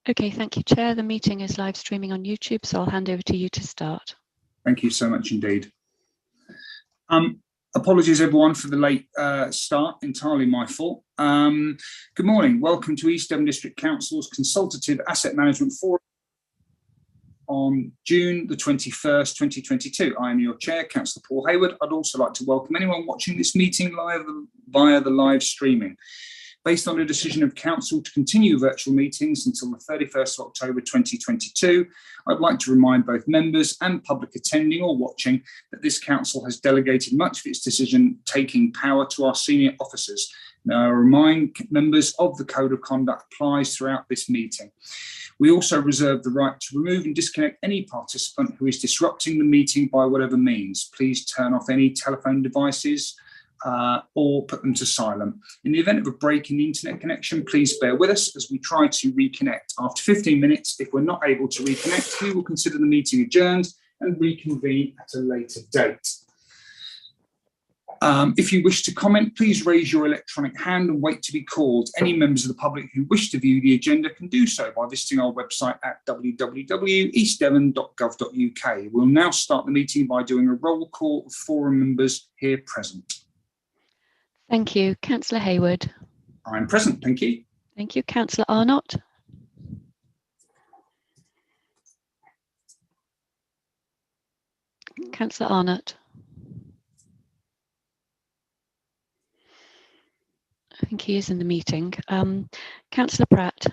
Okay, thank you, Chair. The meeting is live streaming on YouTube, so I'll hand over to you to start. Thank you so much indeed. Apologies, everyone, for the late start. Entirely my fault. Good morning. Welcome to East Devon District Council's Consultative Asset Management Forum on June the 21st, 2022. I am your chair, Councillor Paul Hayward. I'd also like to welcome anyone watching this meeting live via the live streaming. Based on a decision of Council to continue virtual meetings until the 31st of October 2022, I'd like to remind both members and public attending or watching that this Council has delegated much of its decision-taking power to our senior officers. Now, I remind members of the Code of Conduct applies throughout this meeting. We also reserve the right to remove and disconnect any participant who is disrupting the meeting by whatever means. Please turn off any telephone devices or put them to silent. In the event of a break in the internet connection, please bear with us as we try to reconnect. After 15 minutes, if we're not able to reconnect, we will consider the meeting adjourned and reconvene at a later date. If you wish to comment, please raise your electronic hand and wait to be called. Any members of the public who wish to view the agenda can do so by visiting our website at www.eastdevon.gov.uk. We'll now start the meeting by doing a roll call of forum members here present. Thank you. Councillor Hayward. I'm present, thank you. Thank you. Councillor Arnott. Councillor Arnott. I think he is in the meeting. Councillor Pratt.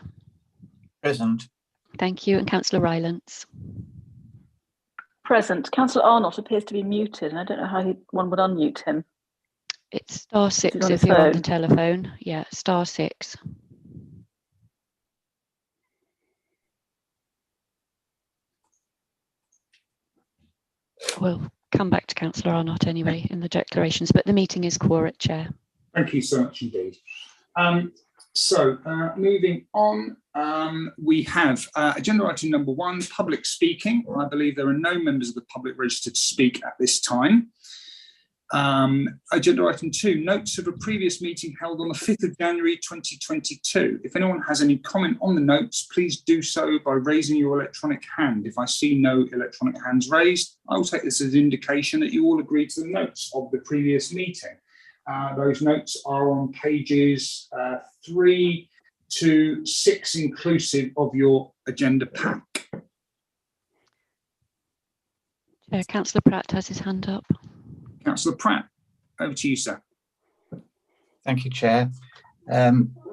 Present. Thank you. And Councillor Rylance. Present. Councillor Arnott appears to be muted, and I don't know how one would unmute him. It's *6 if you're on the telephone. Yeah, *6. We'll come back to Councillor Arnott anyway in the declarations, but the meeting is quorate, Chair. Thank you so much indeed. Moving on, we have agenda item number 1, public speaking. I believe there are no members of the public registered to speak at this time. Agenda item 2, notes of a previous meeting held on the 5th of January 2022. If anyone has any comment on the notes, please do so by raising your electronic hand. If I see no electronic hands raised, I will take this as an indication that you all agree to the notes of the previous meeting. Those notes are on pages 3 to 6 inclusive of your agenda pack. Chair, Councillor Pratt has his hand up. Councillor Pratt, over to you, sir. Thank you, Chair.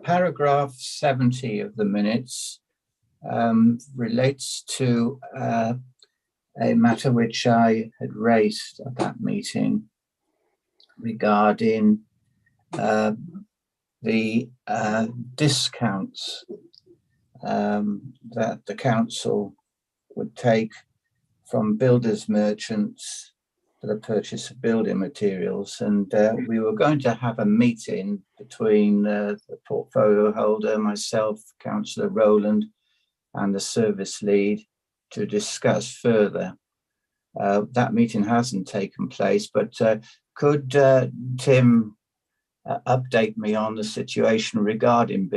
Paragraph 70 of the minutes relates to a matter which I had raised at that meeting regarding the discounts that the council would take from builders merchants for the purchase of building materials, and we were going to have a meeting between the portfolio holder, myself, Councillor Rowland, and the service lead to discuss further. That meeting hasn't taken place, but could Tim update me on the situation regarding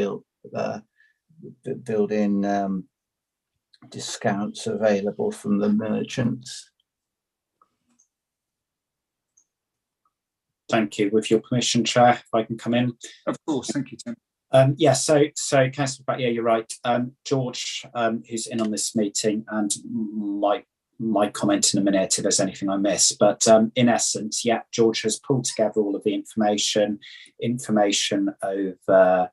building discounts available from the merchants? Thank you. With your permission, Chair, if I can come in. Of course, thank you, Tim. So Councillor Pratt, yeah, you're right. George, who's in on this meeting, and might comment in a minute if there's anything I miss. But in essence, yeah, George has pulled together all of the information over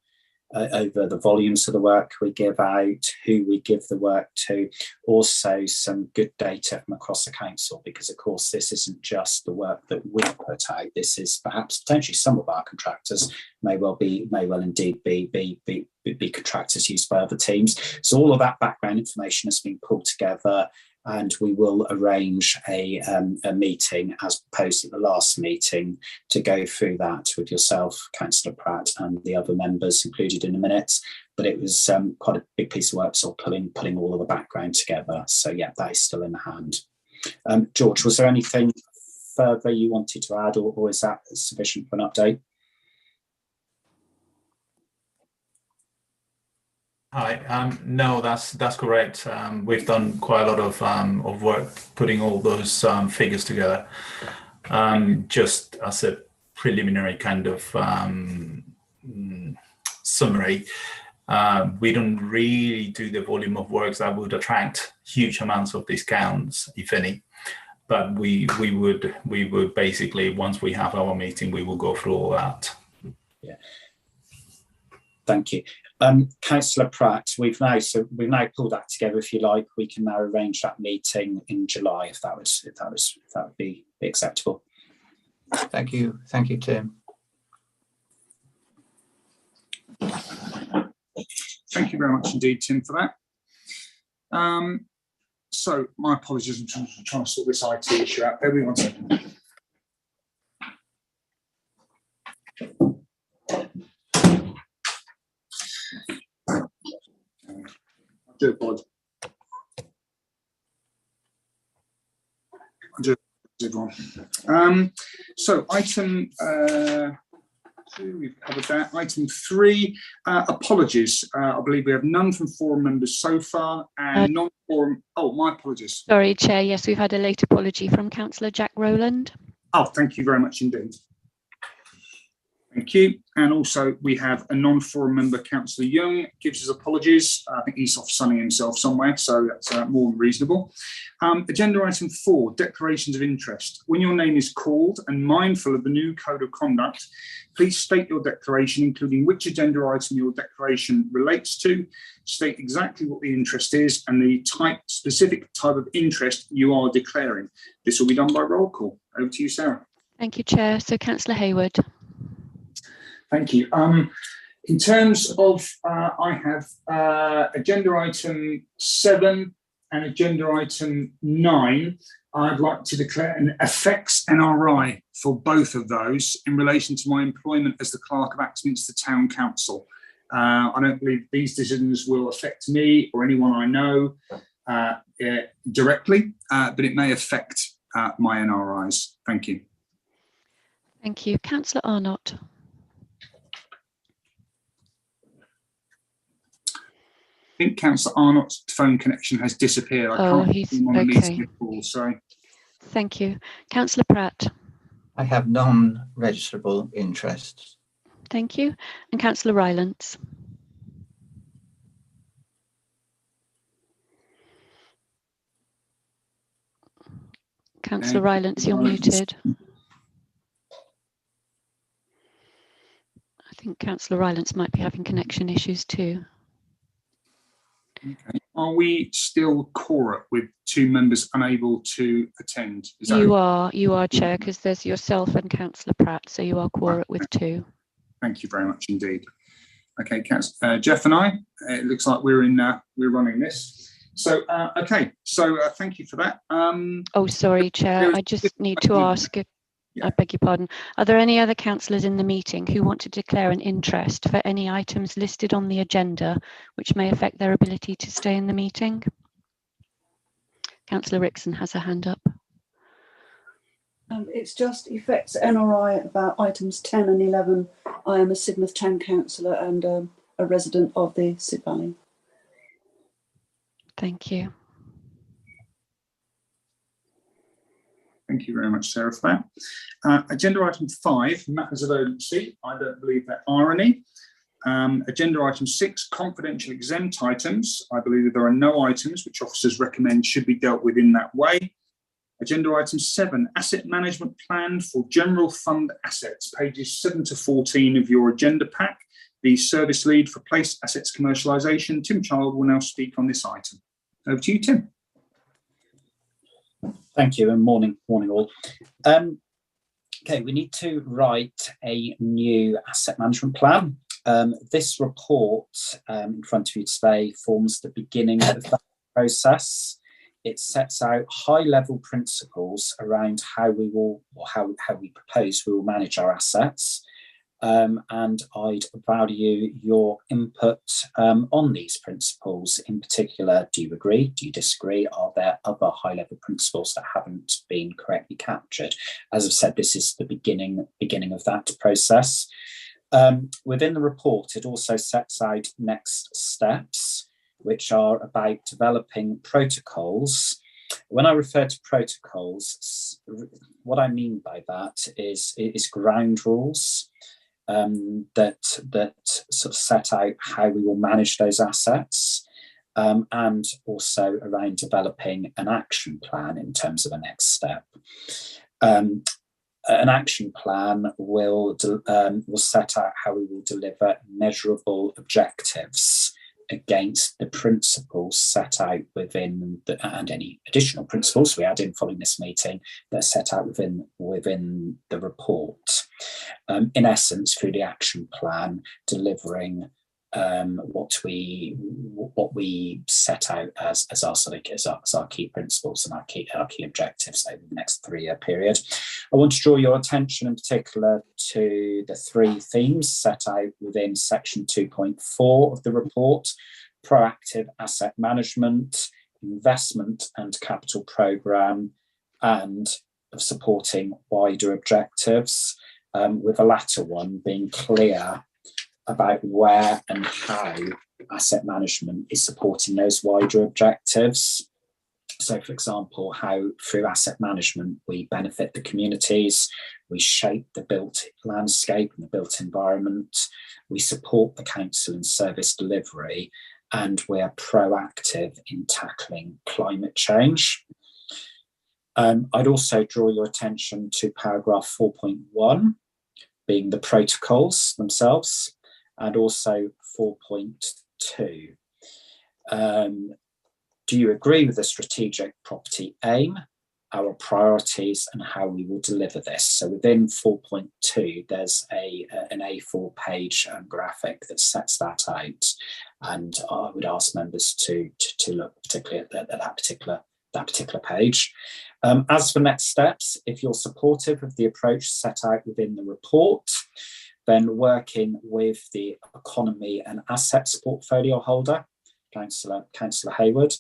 the volumes of the work we give out, who we give the work to, also some good data from across the council, because of course this isn't just the work that we put out. This is perhaps potentially some of our contractors may well indeed be contractors used by other teams. So all of that background information has been pulled together, and we will arrange a meeting, as proposed at the last meeting, to go through that with yourself, Councillor Pratt, and the other members included in the minutes. But it was quite a big piece of work, so putting all of the background together. So yeah, that is still in hand. George, was there anything further you wanted to add, or is that sufficient for an update? Hi. No, that's correct. We've done quite a lot of work putting all those figures together. Just as a preliminary kind of summary, we don't really do the volume of works that would attract huge amounts of discounts, if any. But we would basically, once we have our meeting, we will go through all that. Yeah. Thank you. Councillor Pratt, we've now pulled that together. If you like, we can now arrange that meeting in July if that would be acceptable. Thank you, Tim. Thank you very much indeed, Tim, for that. So my apologies, I'm trying to sort this IT issue out. Bear with me 1 second. I do apologize. So item 2, we've covered that. Item 3, apologies. I believe we have none from forum members so far, and non-forum. Oh, my apologies. Sorry, Chair. Yes, we've had a late apology from Councillor Jack Rowland. Oh, thank you very much indeed. Thank you. And also we have a non-forum member, Councillor Young, gives his apologies. I think he's off sunning himself somewhere, so that's more than reasonable. Agenda item 4, declarations of interest. When your name is called and mindful of the new code of conduct, please state your declaration, including which agenda item your declaration relates to, state exactly what the interest is and the specific type of interest you are declaring. This will be done by roll call. Over to you, Sarah. Thank you, Chair. So Councillor Hayward. Thank you. In terms of, I have agenda item 7 and agenda item 9. I'd like to declare an effects NRI for both of those in relation to my employment as the Clerk of Axminster Town Council. I don't believe these decisions will affect me or anyone I know directly, but it may affect my NRIs. Thank you. Thank you. Councillor Arnott. I think Councillor Arnott's phone connection has disappeared. I can't he's see him on the okay. meeting call, so. Thank you. Councillor Pratt. I have non-registrable interests. Thank you. And Councillor Rylance. Councillor Rylance, you're muted. I think Councillor Rylance might be having connection issues too. Okay. Are we still quorate with 2 members unable to attend? Is that you are, Chair, because there's yourself and Councillor Pratt, so you are quorate with 2. Thank you very much indeed. Okay, Jeff and I, it looks like we're running this. So, okay, so thank you for that. Oh, sorry, Chair, I just need to ask, I beg your pardon, are there any other councillors in the meeting who want to declare an interest for any items listed on the agenda which may affect their ability to stay in the meeting? Councillor Rickson has a hand up. It's just effects NRI about items 10 and 11. I am a Sidmouth Town Councillor and a resident of the Sid Valley. Thank you. Thank you very much, Sarah, for that. Agenda item 5, matters of urgency. I don't believe there are any. Agenda item 6, confidential exempt items. I believe that there are no items which officers recommend should be dealt with in that way. Agenda item 7, asset management plan for general fund assets, pages 7 to 14 of your agenda pack. The service lead for place assets commercialisation, Tim Child, will now speak on this item. Over to you, Tim. Thank you and morning all. Okay, we need to write a new asset management plan. This report in front of you today forms the beginning of that process. It sets out high-level principles around how we will, or how we propose we will manage our assets. And I'd value your input on these principles. In particular, do you agree? Do you disagree? Are there other high-level principles that haven't been correctly captured? As I've said, this is the beginning of that process. Within the report, it also sets out next steps, which are about developing protocols. When I refer to protocols, what I mean by that is ground rules that sort of set out how we will manage those assets, and also around developing an action plan in terms of a next step. An action plan will set out how we will deliver measurable objectives against the principles set out within and any additional principles we add in following this meeting that are set out within the report. In essence, through the action plan, delivering what we set out as our key principles and our key objectives over the next 3-year period. I want to draw your attention in particular to the 3 themes set out within section 2.4 of the report: proactive asset management, investment and capital programme, and of supporting wider objectives, with the latter one being clear about where and how asset management is supporting those wider objectives. So, for example, how through asset management we benefit the communities, we shape the built landscape and the built environment, we support the council in service delivery, and we're proactive in tackling climate change. I'd also draw your attention to paragraph 4.1, being the protocols themselves, and also 4.2. Do you agree with the strategic property aim, our priorities, and how we will deliver this? So within 4.2, there's an A4 page graphic that sets that out, and I would ask members to look particularly at that particular page. As for next steps, if you're supportive of the approach set out within the report, then working with the economy and assets portfolio holder, Councillor Hayward,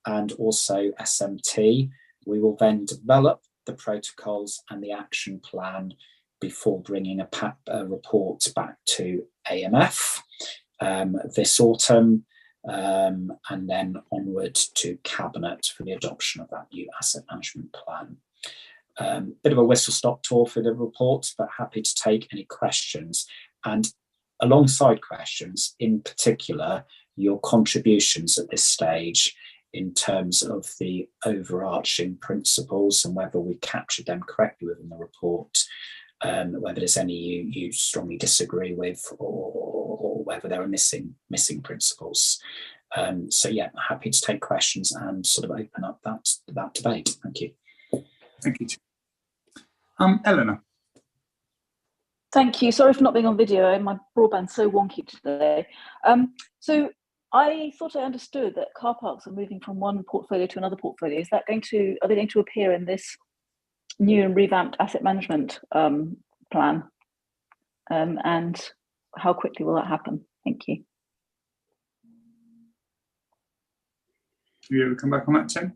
and also SMT, we will then develop the protocols and the action plan before bringing a report back to AMF this autumn, and then onward to Cabinet for the adoption of that new asset management plan. Bit of a whistle-stop tour for the report, but happy to take any questions. And alongside questions, in particular, your contributions at this stage in terms of the overarching principles and whether we captured them correctly within the report, whether there's any you strongly disagree with, or whether there are missing principles. So yeah, happy to take questions and sort of open up that debate. Thank you. Thank you. Eleanor. Thank you. Sorry for not being on video. My broadband's so wonky today. So I thought I understood that car parks are moving from one portfolio to another portfolio. Are they going to appear in this new and revamped asset management plan? And how quickly will that happen? Thank you. Can you ever come back on that, Tim?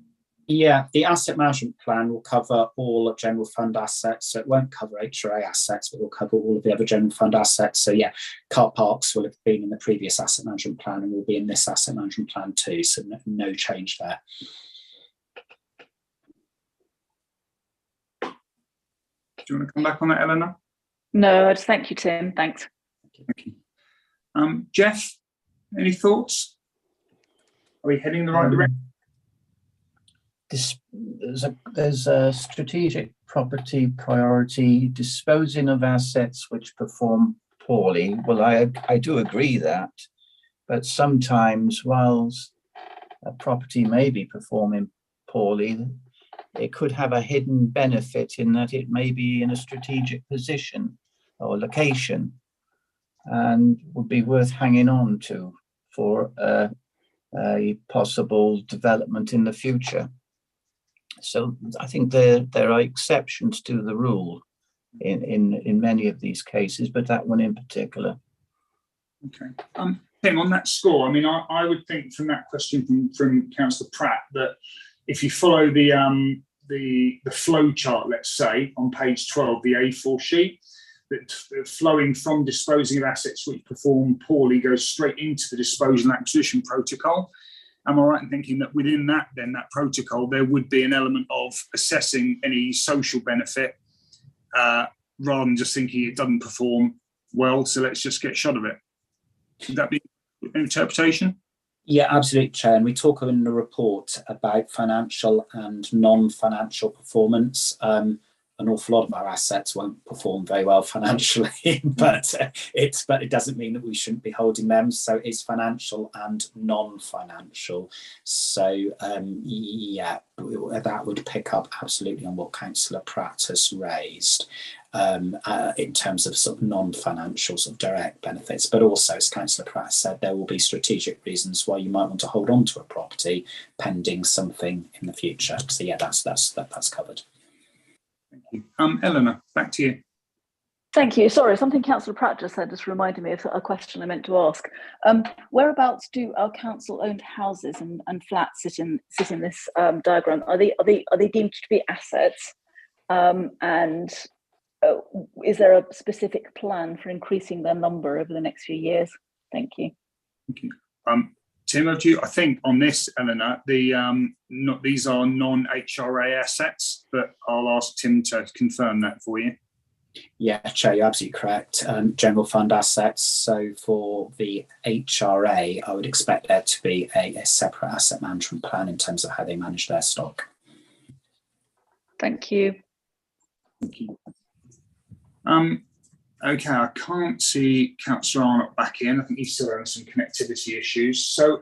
Yeah, the asset management plan will cover all general fund assets. So it won't cover HRA assets, but it will cover all of the other general fund assets. So yeah, car parks will have been in the previous asset management plan and will be in this asset management plan too. So no change there. Do you want to come back on that, Eleanor? No, I just thank you, Tim. Thanks. Thank you. Jeff, any thoughts? Are we heading in the right direction? There's a strategic property priority, disposing of assets which perform poorly. Well, I do agree that, but sometimes whilst a property may be performing poorly, it could have a hidden benefit in that it may be in a strategic position or location and would be worth hanging on to for a possible development in the future. So I think there are exceptions to the rule in many of these cases, but that one in particular. Okay. Tim, on that score, I mean, I would think from that question from Councillor Pratt that if you follow the flow chart, let's say on page 12, the A4 sheet, that flowing from disposing of assets which perform poorly goes straight into the disposal and acquisition protocol. Am I right in thinking that within that, then that protocol, there would be an element of assessing any social benefit rather than just thinking it doesn't perform well, so let's just get shot of it? Would that be an interpretation? Yeah, absolutely, Chair. And we talk in the report about financial and non-financial performance. An awful lot of our assets won't perform very well financially, but it doesn't mean that we shouldn't be holding them. So it's financial and non-financial. So yeah, that would pick up absolutely on what Councillor Pratt has raised in terms of sort of non-financial sort of direct benefits. But also, as Councillor Pratt said, there will be strategic reasons why you might want to hold on to a property pending something in the future. So yeah, that's covered. Thank you. Eleanor, back to you. Thank you. Sorry, something Councillor Pratt just said just reminded me of a question I meant to ask. Whereabouts do our council-owned houses and flats sit in this diagram? Are they deemed to be assets? And is there a specific plan for increasing their number over the next few years? Thank you. Thank you. Tim, over to you. I think on this, Eleanor, these are non-HRA assets, but I'll ask Tim to confirm that for you. Yeah, Chair, you're absolutely correct. General fund assets. So for the HRA, I would expect there to be a separate asset management plan in terms of how they manage their stock. Thank you. Thank you. Okay, I can't see Councillor Arnott back in. I think he's still having some connectivity issues. So,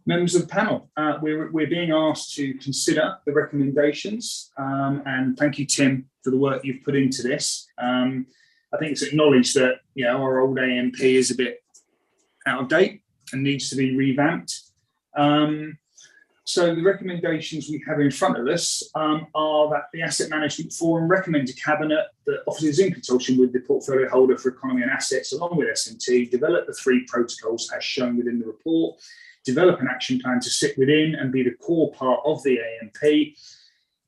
members of the panel, we're being asked to consider the recommendations, and thank you, Tim, for the work you've put into this. I think it's acknowledged that our old AMP is a bit out of date and needs to be revamped. So the recommendations we have in front of us are that the Asset Management Forum recommend to Cabinet that officers in consultation with the portfolio holder for economy and assets, along with S&T, develop the 3 protocols as shown within the report, develop an action plan to sit within and be the core part of the AMP,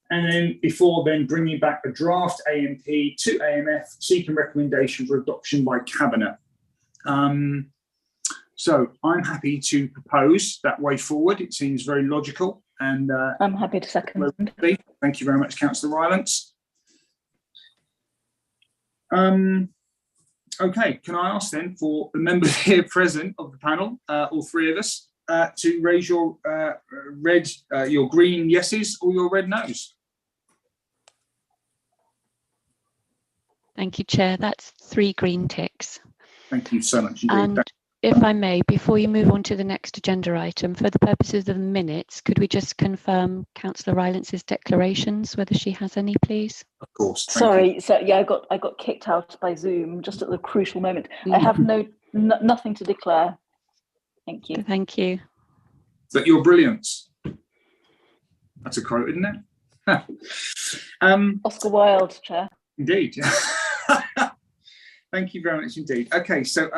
and then before bringing back a draft AMP to AMF, seeking recommendation for adoption by Cabinet. So I'm happy to propose that way forward. It seems very logical, and I'm happy to second. Thank you very much, Councillor Rylance. Okay, can I ask then for the members here present of the panel, all 3 of us, to raise your your green yeses or your red noes? Thank you, Chair. That's 3 green ticks. Thank you so much indeed. And if I may, before you move on to the next agenda item, for the purposes of the minutes, could we just confirm Councillor Rylance's declarations, whether she has any, please? Of course. Sorry, so yeah, I got kicked out by Zoom just at the crucial moment. I have nothing to declare. Thank you. Thank you. But your brilliance. That's a quote, isn't it? Oscar Wilde, Chair. Indeed. Thank you very much indeed. Okay, so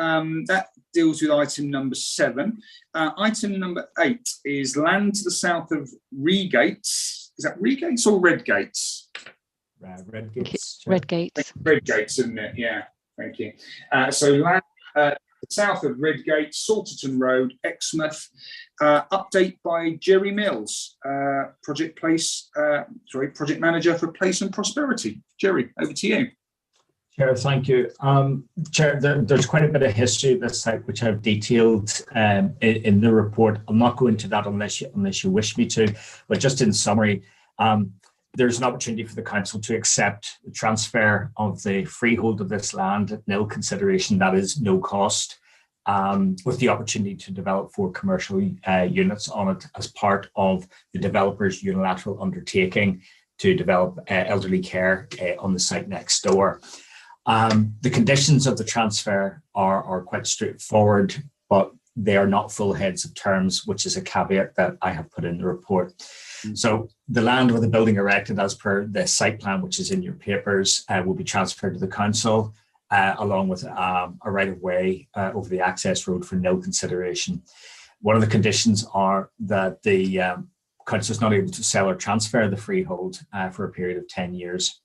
that deals with item number 7. Item number 8 is land to the south of Regates. Is that Regates or Redgates? Redgates. Redgates. Redgates, isn't it? Yeah, thank you. So land south of Redgate, Salterton Road, Exmouth. Update by Jerry Mills, project manager for Place and Prosperity. Jerry, over to you. Chair, thank you. Chair, there's quite a bit of history of this site, which I've detailed in the report. I'll not go into that unless you wish me to, but just in summary, there's an opportunity for the council to accept the transfer of the freehold of this land at nil consideration, that is no cost, with the opportunity to develop 4 commercial units on it as part of the developer's unilateral undertaking to develop elderly care on the site next door. The conditions of the transfer are quite straightforward, but they are not full heads of terms, which is a caveat that I have put in the report. So the land with the building erected as per the site plan, which is in your papers, will be transferred to the council, along with a right-of-way over the access road for no consideration. One of the conditions are that the council is not able to sell or transfer the freehold for a period of 10 years.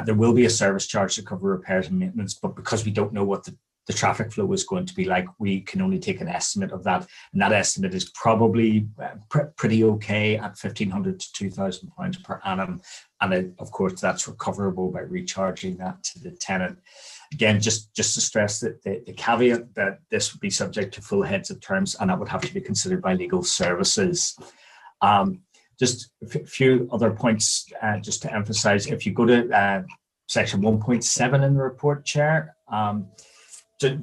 There will be a service charge to cover repairs and maintenance, but because we don't know what the traffic flow is going to be like, we can only take an estimate of that. And that estimate is probably pretty okay at £1,500 to £2,000 per annum. And of course, that's recoverable by recharging that to the tenant. Again, just to stress that the caveat that this would be subject to full heads of terms, and that would have to be considered by legal services. Just a few other points just to emphasize. If you go to section 1.7 in the report, Chair,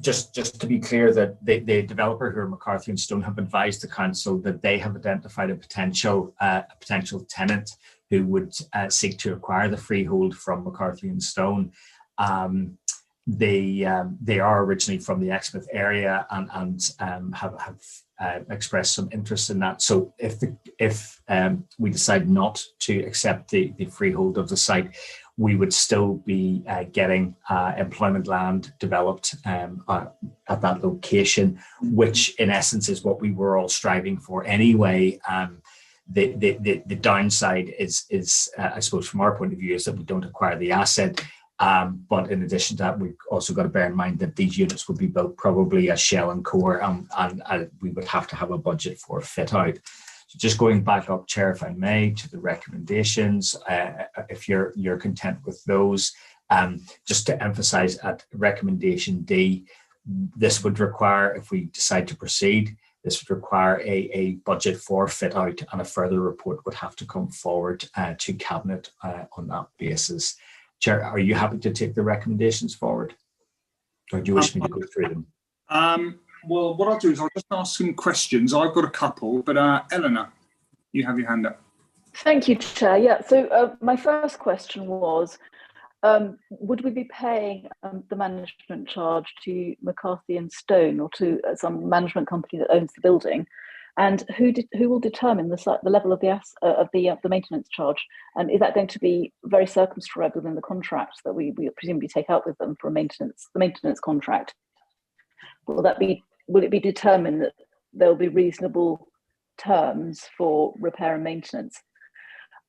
just to be clear that the developer who are McCarthy and Stone have advised the council that they have identified a potential tenant who would seek to acquire the freehold from McCarthy and Stone. They are originally from the Exmouth area and have expressed some interest in that. So if we decide not to accept the freehold of the site, we would still be getting employment land developed at that location, which in essence is what we were all striving for anyway. The downside is I suppose from our point of view, is that we don't acquire the asset. But in addition to that, we've also got to bear in mind that these units will be built probably as shell and core, and we would have to have a budget for fit out. So just going back up, Chair, if I may, to the recommendations, if you're content with those, just to emphasise at recommendation D, this would require, if we decide to proceed, this would require a budget for fit out, and a further report would have to come forward to Cabinet on that basis. Chair, are you happy to take the recommendations forward, or do you wish me to go through them? Well, what I'll do is I'll just ask some questions. I've got a couple, but Eleanor, you have your hand up. Thank you, Chair. Yeah, so my first question was, would we be paying the management charge to McCarthy and Stone, or to some management company that owns the building? And who will determine the level of the maintenance charge? And is that going to be very circumscribed within the contract that we presumably take out with them for the maintenance contract? Will it be determined that there will be reasonable terms for repair and maintenance?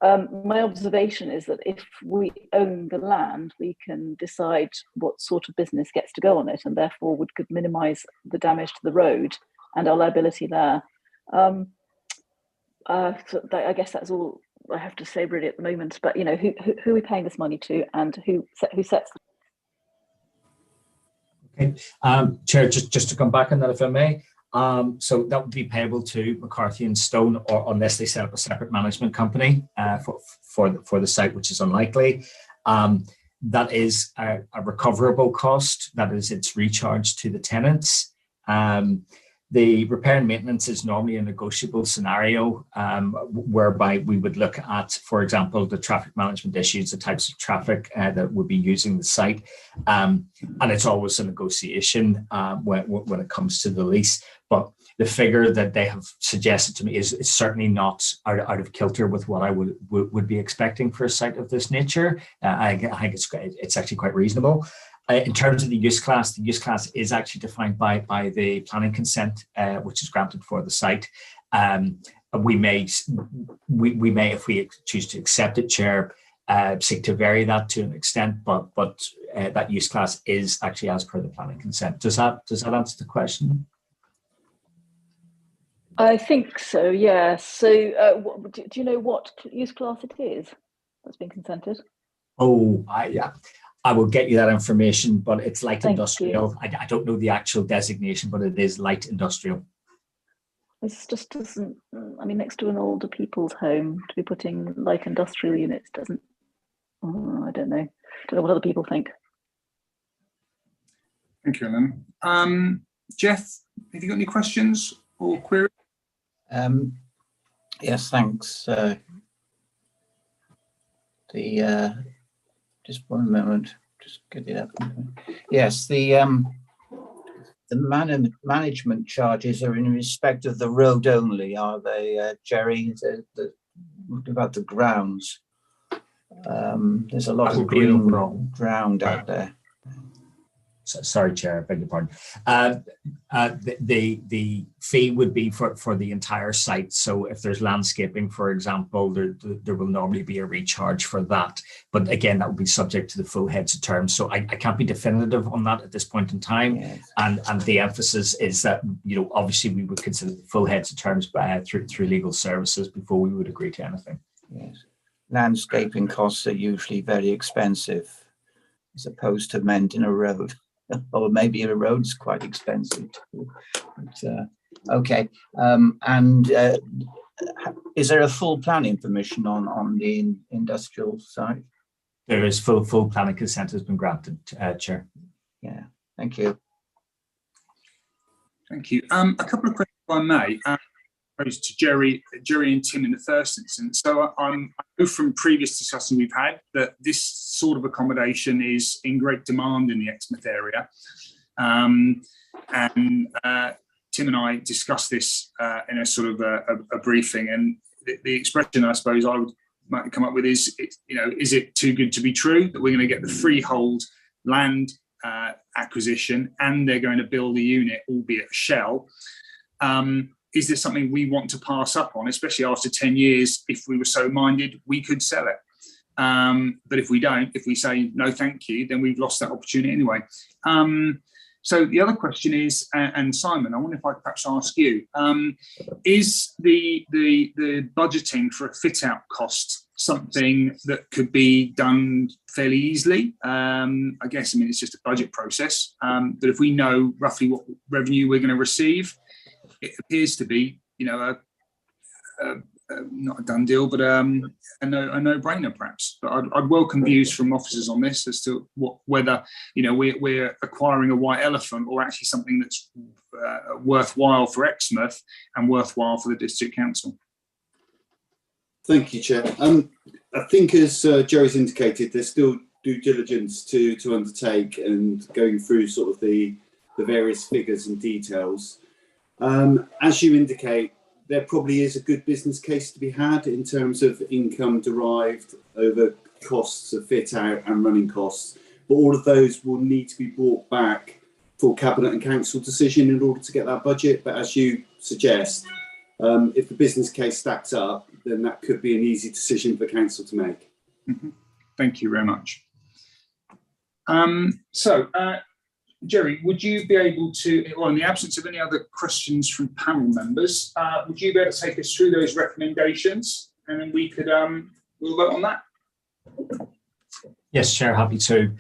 My observation is that if we own the land, we can decide what sort of business gets to go on it, and therefore could minimise the damage to the road and our liability there. So I guess that's all I have to say really at the moment. But you know, who are we paying this money to, and who sets the... Okay, Chair, just to come back on that, if I may. So that would be payable to McCarthy and Stone, or unless they set up a separate management company for the site, which is unlikely. That is a recoverable cost. That is, it's recharged to the tenants. The repair and maintenance is normally a negotiable scenario, whereby we would look at, for example, the traffic management issues, the types of traffic that would be using the site. And it's always a negotiation when it comes to the lease. But the figure that they have suggested to me is certainly not out of kilter with what I would be expecting for a site of this nature. I think it's actually quite reasonable. In terms of the use class is actually defined by the planning consent, which is granted for the site. We may, if we choose to accept it, Chair, seek to vary that to an extent, but that use class is actually as per the planning consent. Does that answer the question? I think so, yeah. So do you know what use class it is that's been consented? Oh, I will get you that information, but it's light Thank industrial. I don't know the actual designation, but it is light industrial. This just doesn't, I mean, next to an older people's home, to be putting light industrial units doesn't, I don't know what other people think. Thank you, Ellen. Jeff, have you got any questions or queries? Yes, thanks. Just one moment, just get it up. Yes, the management charges are in respect of the road only, are they, Jerry? What about the grounds? There's a lot of green ground out there. sorry, Chair, I beg your pardon. The fee would be for the entire site. So if there's landscaping, for example, there will normally be a recharge for that. But again, that would be subject to the full heads of terms. So I can't be definitive on that at this point in time. Yes. And the emphasis is that, obviously we would consider the full heads of terms through legal services before we would agree to anything. Yes. Landscaping costs are usually very expensive, as opposed to mending a road, or maybe a road's quite expensive too. But, okay, and is there a full planning permission on the industrial site? There is full planning consent has been granted, Chair. Yeah, thank you. Thank you. A couple of questions, if I may. To Jerry and Tim in the first instance. So I know from previous discussions we've had that this sort of accommodation is in great demand in the Exmouth area. And Tim and I discussed this in a sort of a briefing, and the expression I suppose might come up with is, is it too good to be true that we're going to get the freehold land acquisition and they're going to build a unit, albeit a shell? Is this something we want to pass up on, especially after 10 years? If we were so minded, we could sell it. But if we don't, if we say no, thank you, then we've lost that opportunity anyway. So the other question is, and Simon, I wonder if I could perhaps ask you, is the budgeting for a fit out cost something that could be done fairly easily? I guess, it's just a budget process. But if we know roughly what revenue we're going to receive, it appears to be, not a done deal, but a no-brainer perhaps. But I'd welcome views from officers on this as to whether we're acquiring a white elephant or actually something that's worthwhile for Exmouth and worthwhile for the district council. Thank you, Chair. I think, as Jerry's indicated, there's still due diligence to undertake and going through sort of the various figures and details. As you indicate, there probably is a good business case to be had in terms of income derived over costs of fit out and running costs, but all of those will need to be brought back for Cabinet and Council decision in order to get that budget. But as you suggest, if the business case stacks up, then that could be an easy decision for Council to make. Mm-hmm. Thank you very much. Jerry, would you be able to, or in the absence of any other questions from panel members, would you be able to take us through those recommendations, and then we could we'll vote on that? Yes, Chair, happy to.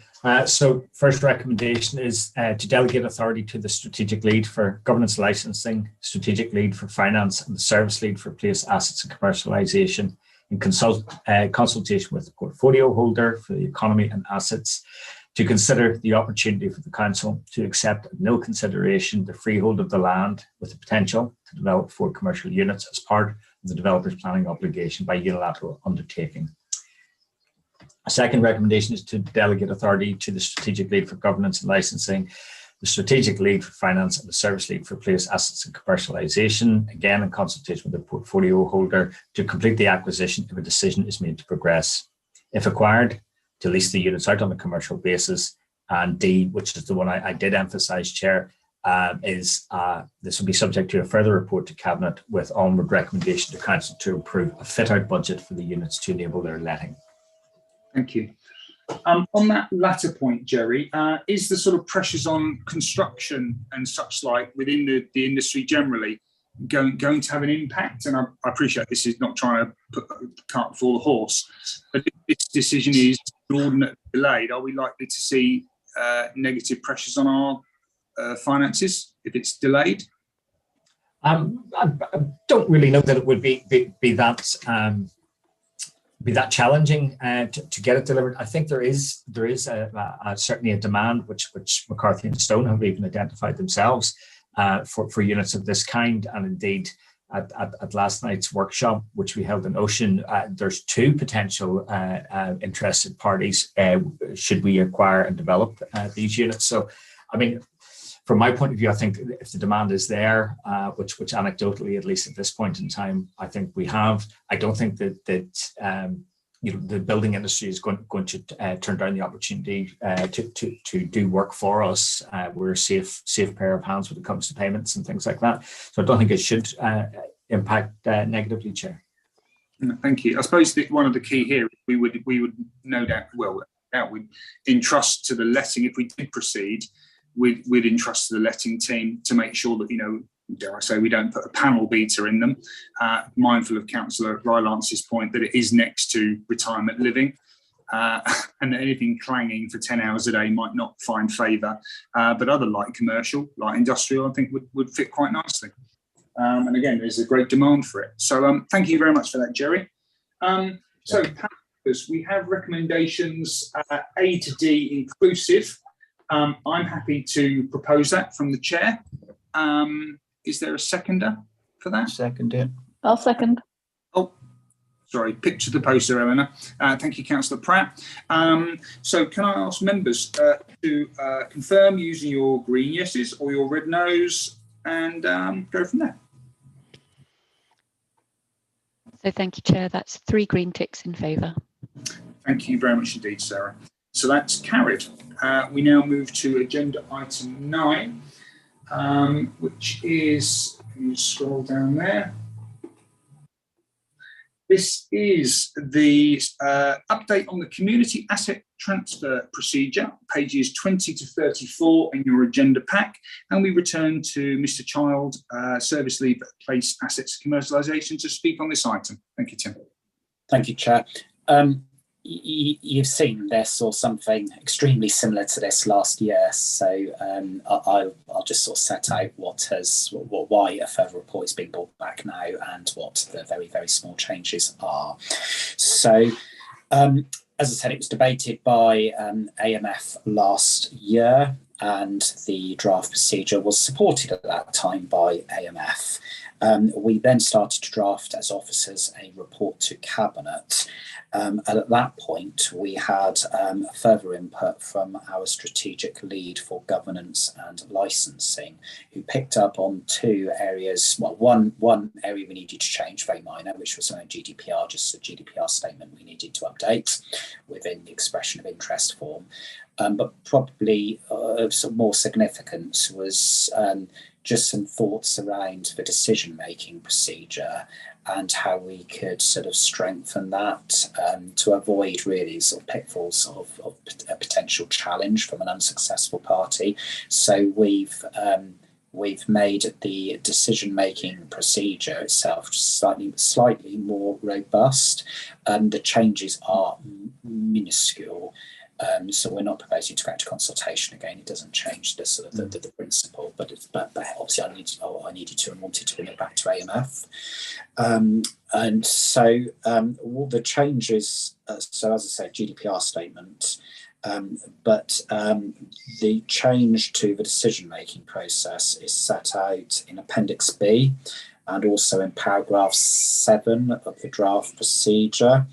So first recommendation is to delegate authority to the strategic lead for governance licensing, strategic lead for finance, and the service lead for place assets and commercialisation in consultation with the portfolio holder for the economy and assets, to consider the opportunity for the council to accept at no consideration the freehold of the land with the potential to develop 4 commercial units as part of the developer's planning obligation by unilateral undertaking. A second recommendation is to delegate authority to the strategic lead for governance and licensing, the strategic lead for finance, and the service lead for place assets and commercialisation, again in consultation with the portfolio holder, to complete the acquisition if a decision is made to progress. If acquired, to lease the units out on a commercial basis. And D, which is the one I did emphasise, Chair, is this will be subject to a further report to Cabinet with onward recommendation to Council to approve a fit-out budget for the units to enable their letting. Thank you. On that latter point, Jerry, is the sort of pressures on construction and such like within the industry generally going to have an impact? And I appreciate this is not trying to put the cart before the horse, but if this decision is inordinately delayed, are we likely to see negative pressures on our finances if it's delayed? I don't really know that it would be that challenging to get it delivered. I think there is certainly a demand which McCarthy and Stone have even identified themselves for units of this kind, and indeed at last night's workshop, which we held in Ocean, there's 2 potential interested parties should we acquire and develop these units. So, I mean, from my point of view, I think if the demand is there, which anecdotally, at least at this point in time, I think we have, I don't think that the building industry is going to turn down the opportunity to do work for us. We're a safe pair of hands when it comes to payments and things like that. So I don't think it should impact negatively, Chair. Thank you. I suppose one of the key here, we would no doubt, we'd entrust to the letting, if we did proceed, we'd entrust to the letting team to make sure that, dare I say, we don't put a panel beater in them, mindful of Councillor Rylance's point that it is next to retirement living, and that anything clanging for 10 hours a day might not find favour, but other light commercial, light industrial, I think would fit quite nicely. And again, there's a great demand for it. So thank you very much for that, Jerry. So we have recommendations A to D inclusive. I'm happy to propose that from the chair. Is there a seconder for that? Second it. I'll second. Oh, sorry, picture the poster, Eleanor. Thank you, Councillor Pratt. So can I ask members to confirm using your green yeses or your red no's and go from there? So thank you, Chair. That's 3 green ticks in favour. Thank you very much indeed, Sarah. So that's carried. We now move to agenda item 9, which is, can you scroll down there? This is the update on the community asset transfer procedure, pages 20 to 34 in your agenda pack. And we return to Mr. Child, Service Leave Place Assets Commercialisation, to speak on this item. Thank you, Tim. Thank you, Chair. You've seen this or something extremely similar to this last year, so I'll just sort of set out why a further report is being brought back now and what the very, very small changes are. So, as I said, it was debated by AMF last year, and the draft procedure was supported at that time by AMF. We then started to draft as officers a report to Cabinet. And at that point, we had further input from our strategic lead for governance and licensing, who picked up on 2 areas. Well, one area we needed to change, very minor, which was around GDPR, just a GDPR statement we needed to update within the expression of interest form. But probably of some more significance was just some thoughts around the decision-making procedure and how we could sort of strengthen that to avoid really sort of pitfalls of a potential challenge from an unsuccessful party. So we've made the decision-making procedure itself slightly more robust, and the changes are minuscule. So we're not proposing to go to consultation again. It doesn't change the sort of the principle, but obviously I needed to and wanted to bring it back to AMF. And so all the changes. So as I say, GDPR statement, but the change to the decision-making process is set out in Appendix B, and also in paragraph 7 of the draft procedure.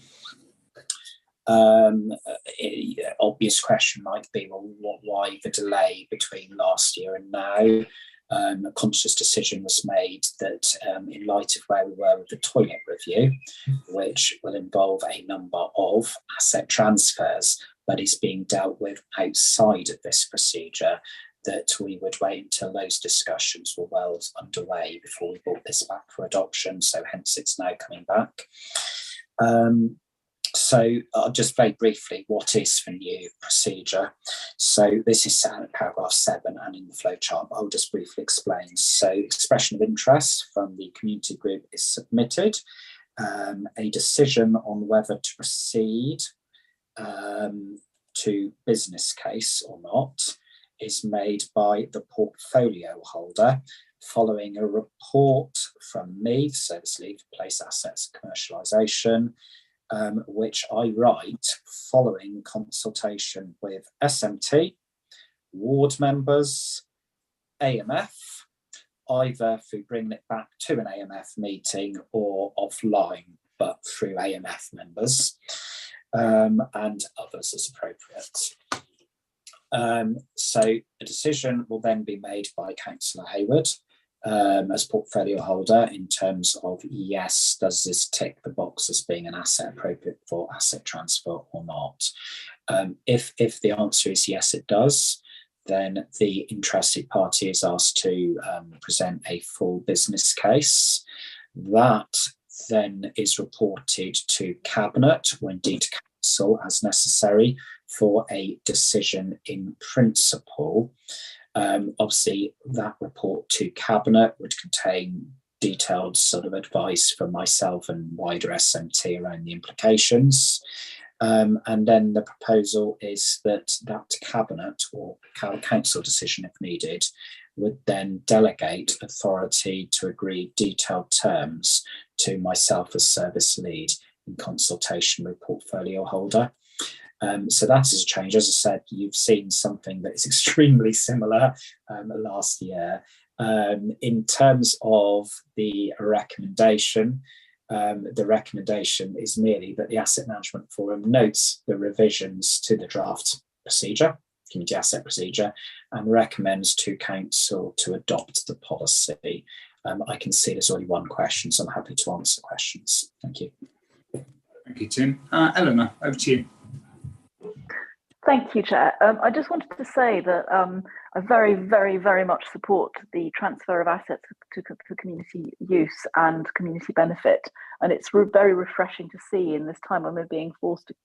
Obvious question might be, well, why the delay between last year and now? A conscious decision was made that in light of where we were with the toilet review, which will involve a number of asset transfers, but is being dealt with outside of this procedure, that we would wait until those discussions were well underway before we brought this back for adoption. So hence it's now coming back. So just very briefly, what is the new procedure? So this is set out in paragraph 7 and in the flowchart, but I'll just briefly explain. So expression of interest from the community group is submitted. A decision on whether to proceed to business case or not is made by the portfolio holder following a report from me, Service Leave Place Assets Commercialisation, which I write following consultation with SMT, ward members, AMF, either through bringing it back to an AMF meeting or offline, but through AMF members, and others as appropriate. So a decision will then be made by Councillor Hayward as portfolio holder in terms of, yes, does this tick the box as being an asset appropriate for asset transfer or not. If the answer is yes, it does, then the interested party is asked to present a full business case. That then is reported to Cabinet, or indeed to Council as necessary, for a decision in principle. Obviously, that report to Cabinet would contain detailed sort of advice from myself and wider SMT around the implications. And then the proposal is that Cabinet or Council decision, if needed, would then delegate authority to agree detailed terms to myself as service lead in consultation with portfolio holder. So that is a change. As I said, you've seen something that is extremely similar last year. In terms of the recommendation is merely that the Asset Management Forum notes the revisions to the draft procedure, community asset procedure, and recommends to Council to adopt the policy. I can see there's already one question, so I'm happy to answer questions. Thank you. Thank you, Tim. Eleanor, over to you. Thank you, Chair. I just wanted to say that I very, very, very much support the transfer of assets for community use and community benefit. And it's very refreshing to see in this time when we're being forced to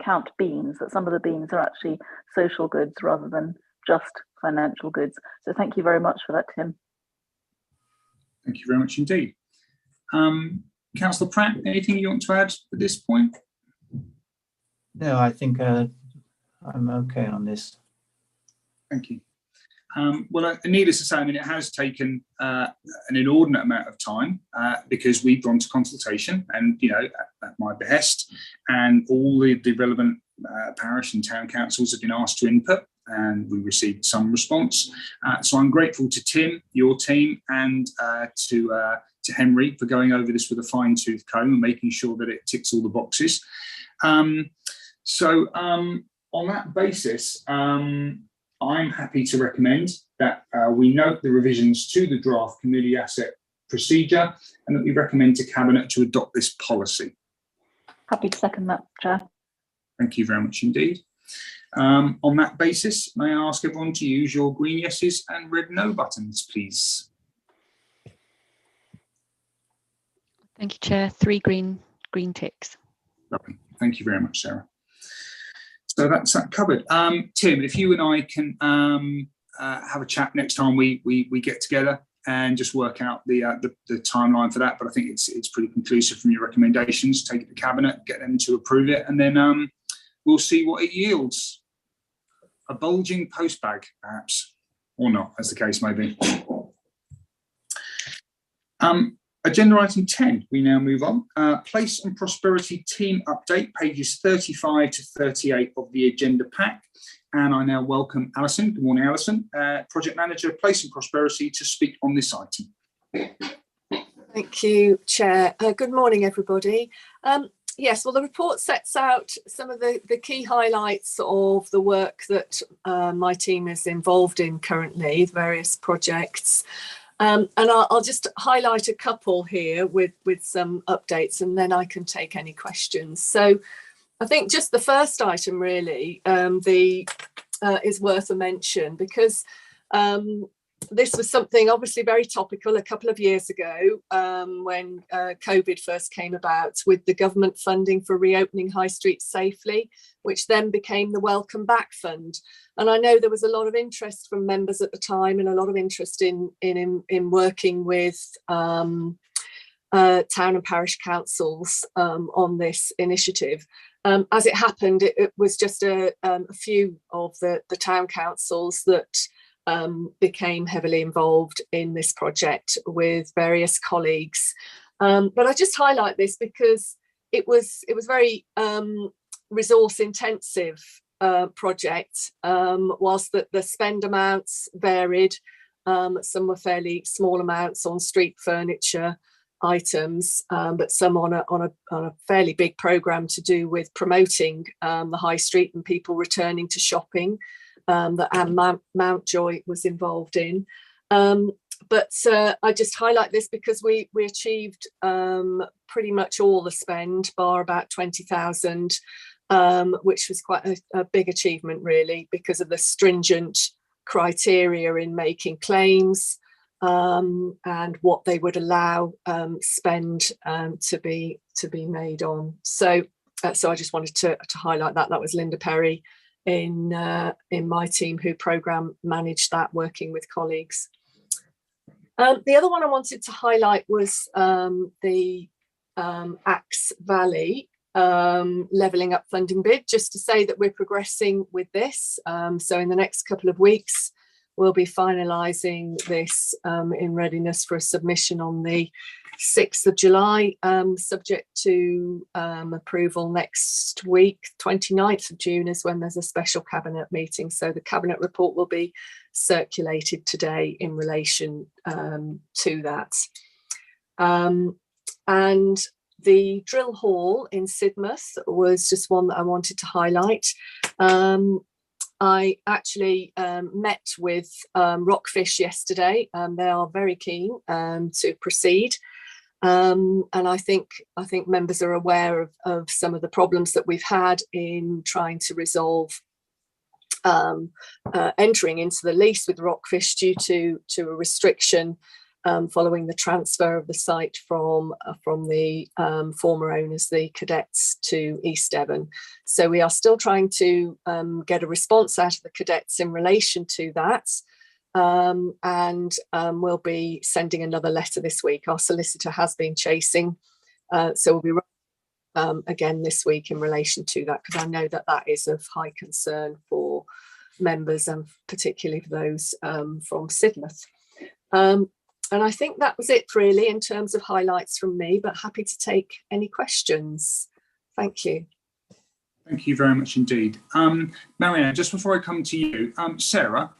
count beans, that some of the beans are actually social goods rather than just financial goods. So thank you very much for that, Tim. Thank you very much indeed. Councillor Pratt, anything you want to add at this point? No, I think I'm okay on this. Thank you. Well, needless to say, I mean, it has taken an inordinate amount of time because we've gone to consultation and, you know, at my behest, and all the relevant parish and town councils have been asked to input, and we received some response. So I'm grateful to Tim, your team, and to Henry for going over this with a fine-tooth comb and making sure that it ticks all the boxes. On that basis, I'm happy to recommend that we note the revisions to the draft community asset procedure and that we recommend to Cabinet to adopt this policy. Happy to second that, Chair. Thank you very much indeed. On that basis, may I ask everyone to use your green yeses and red no buttons, please? Thank you, Chair. 3 green ticks. Lovely. Thank you very much, Sarah. So that's that covered. Tim, if you and I can have a chat next time we get together and just work out the timeline for that. But I think it's pretty conclusive from your recommendations. Take it to Cabinet, get them to approve it, and then we'll see what it yields. A bulging post bag, perhaps, or not, as the case may be. Agenda item 10, we now move on. Place and Prosperity Team Update, pages 35 to 38 of the agenda pack. And I now welcome Alison. Good morning, Alison, Project Manager, Place and Prosperity, to speak on this item. Thank you, Chair. Good morning, everybody. Yes, well, the report sets out some of the key highlights of the work that my team is involved in currently, various projects. And I'll just highlight a couple here with some updates, and then I can take any questions. So I think just the first item really is worth a mention, because this was something obviously very topical a couple of years ago when COVID first came about, with the government funding for reopening high streets safely, which then became the Welcome Back Fund. And I know there was a lot of interest from members at the time, and a lot of interest in working with town and parish councils on this initiative. As it happened, it was just a few of the town councils that became heavily involved in this project with various colleagues. But I just highlight this because it was very resource intensive project, whilst the spend amounts varied. Some were fairly small amounts on street furniture items, but some on a fairly big programme to do with promoting the high street and people returning to shopping, that Anne Mountjoy was involved in. but I just highlight this because we achieved pretty much all the spend, bar about 20,000, which was quite a big achievement, really, because of the stringent criteria in making claims and what they would allow spend to be made on. So I just wanted to highlight that. That was Linda Perry in my team who program managed that, working with colleagues. The other one I wanted to highlight was the Axe Valley levelling up funding bid, just to say that we're progressing with this. So in the next couple of weeks, we'll be finalising this in readiness for a submission on the 6th of July, subject to approval next week. 29th of June is when there's a special cabinet meeting. So the cabinet report will be circulated today in relation to that. And the drill hall in Sidmouth was just one that I wanted to highlight. I actually met with Rockfish yesterday. They are very keen to proceed. And I think members are aware of some of the problems that we've had in trying to resolve entering into the lease with Rockfish due to a restriction following the transfer of the site from the former owners, the Cadets, to East Devon. So we are still trying to get a response out of the Cadets in relation to that. And we'll be sending another letter this week. Our solicitor has been chasing, so we'll be again this week in relation to that, because I know that is of high concern for members and particularly for those from Sidmouth. And I think that was it really in terms of highlights from me, but happy to take any questions. Thank you. Thank you very much indeed. Marianne, just before I come to you, Sarah,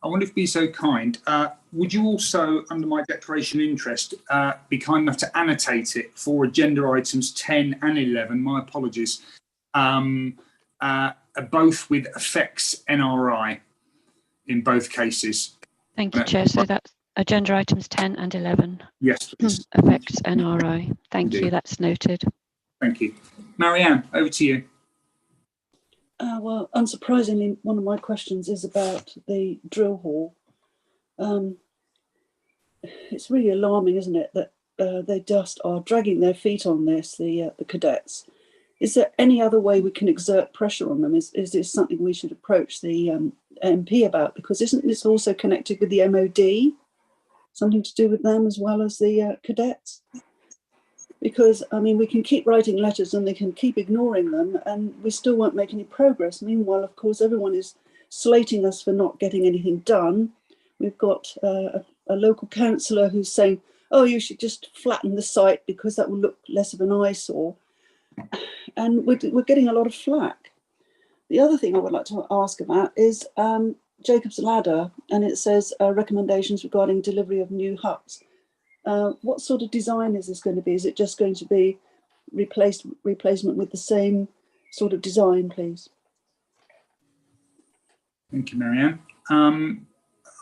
I wonder if you'd be so kind, would you also, under my declaration of interest, be kind enough to annotate it for agenda items 10 and 11, my apologies, both with affects NRI in both cases? Thank you, Chair. So that's agenda items 10 and 11. Yes, please. Affects NRI. Thank you, that's noted. Thank you. Marianne, over to you. Well, unsurprisingly, one of my questions is about the drill hall. It's really alarming, isn't it, that they just are dragging their feet on this, the Cadets. Is there any other way we can exert pressure on them? Is this something we should approach the MP about? Because isn't this also connected with the MOD? Something to do with them as well as the Cadets? Because, I mean, we can keep writing letters and they can keep ignoring them and we still won't make any progress. Meanwhile, of course, everyone is slating us for not getting anything done. We've got a local councillor who's saying, oh, you should just flatten the site because that will look less of an eyesore. And we're getting a lot of flack. The other thing I would like to ask about is Jacob's Ladder, and it says recommendations regarding delivery of new huts. What sort of design is this going to be? Is it just going to be replacement with the same sort of design, please? Thank you, Marianne.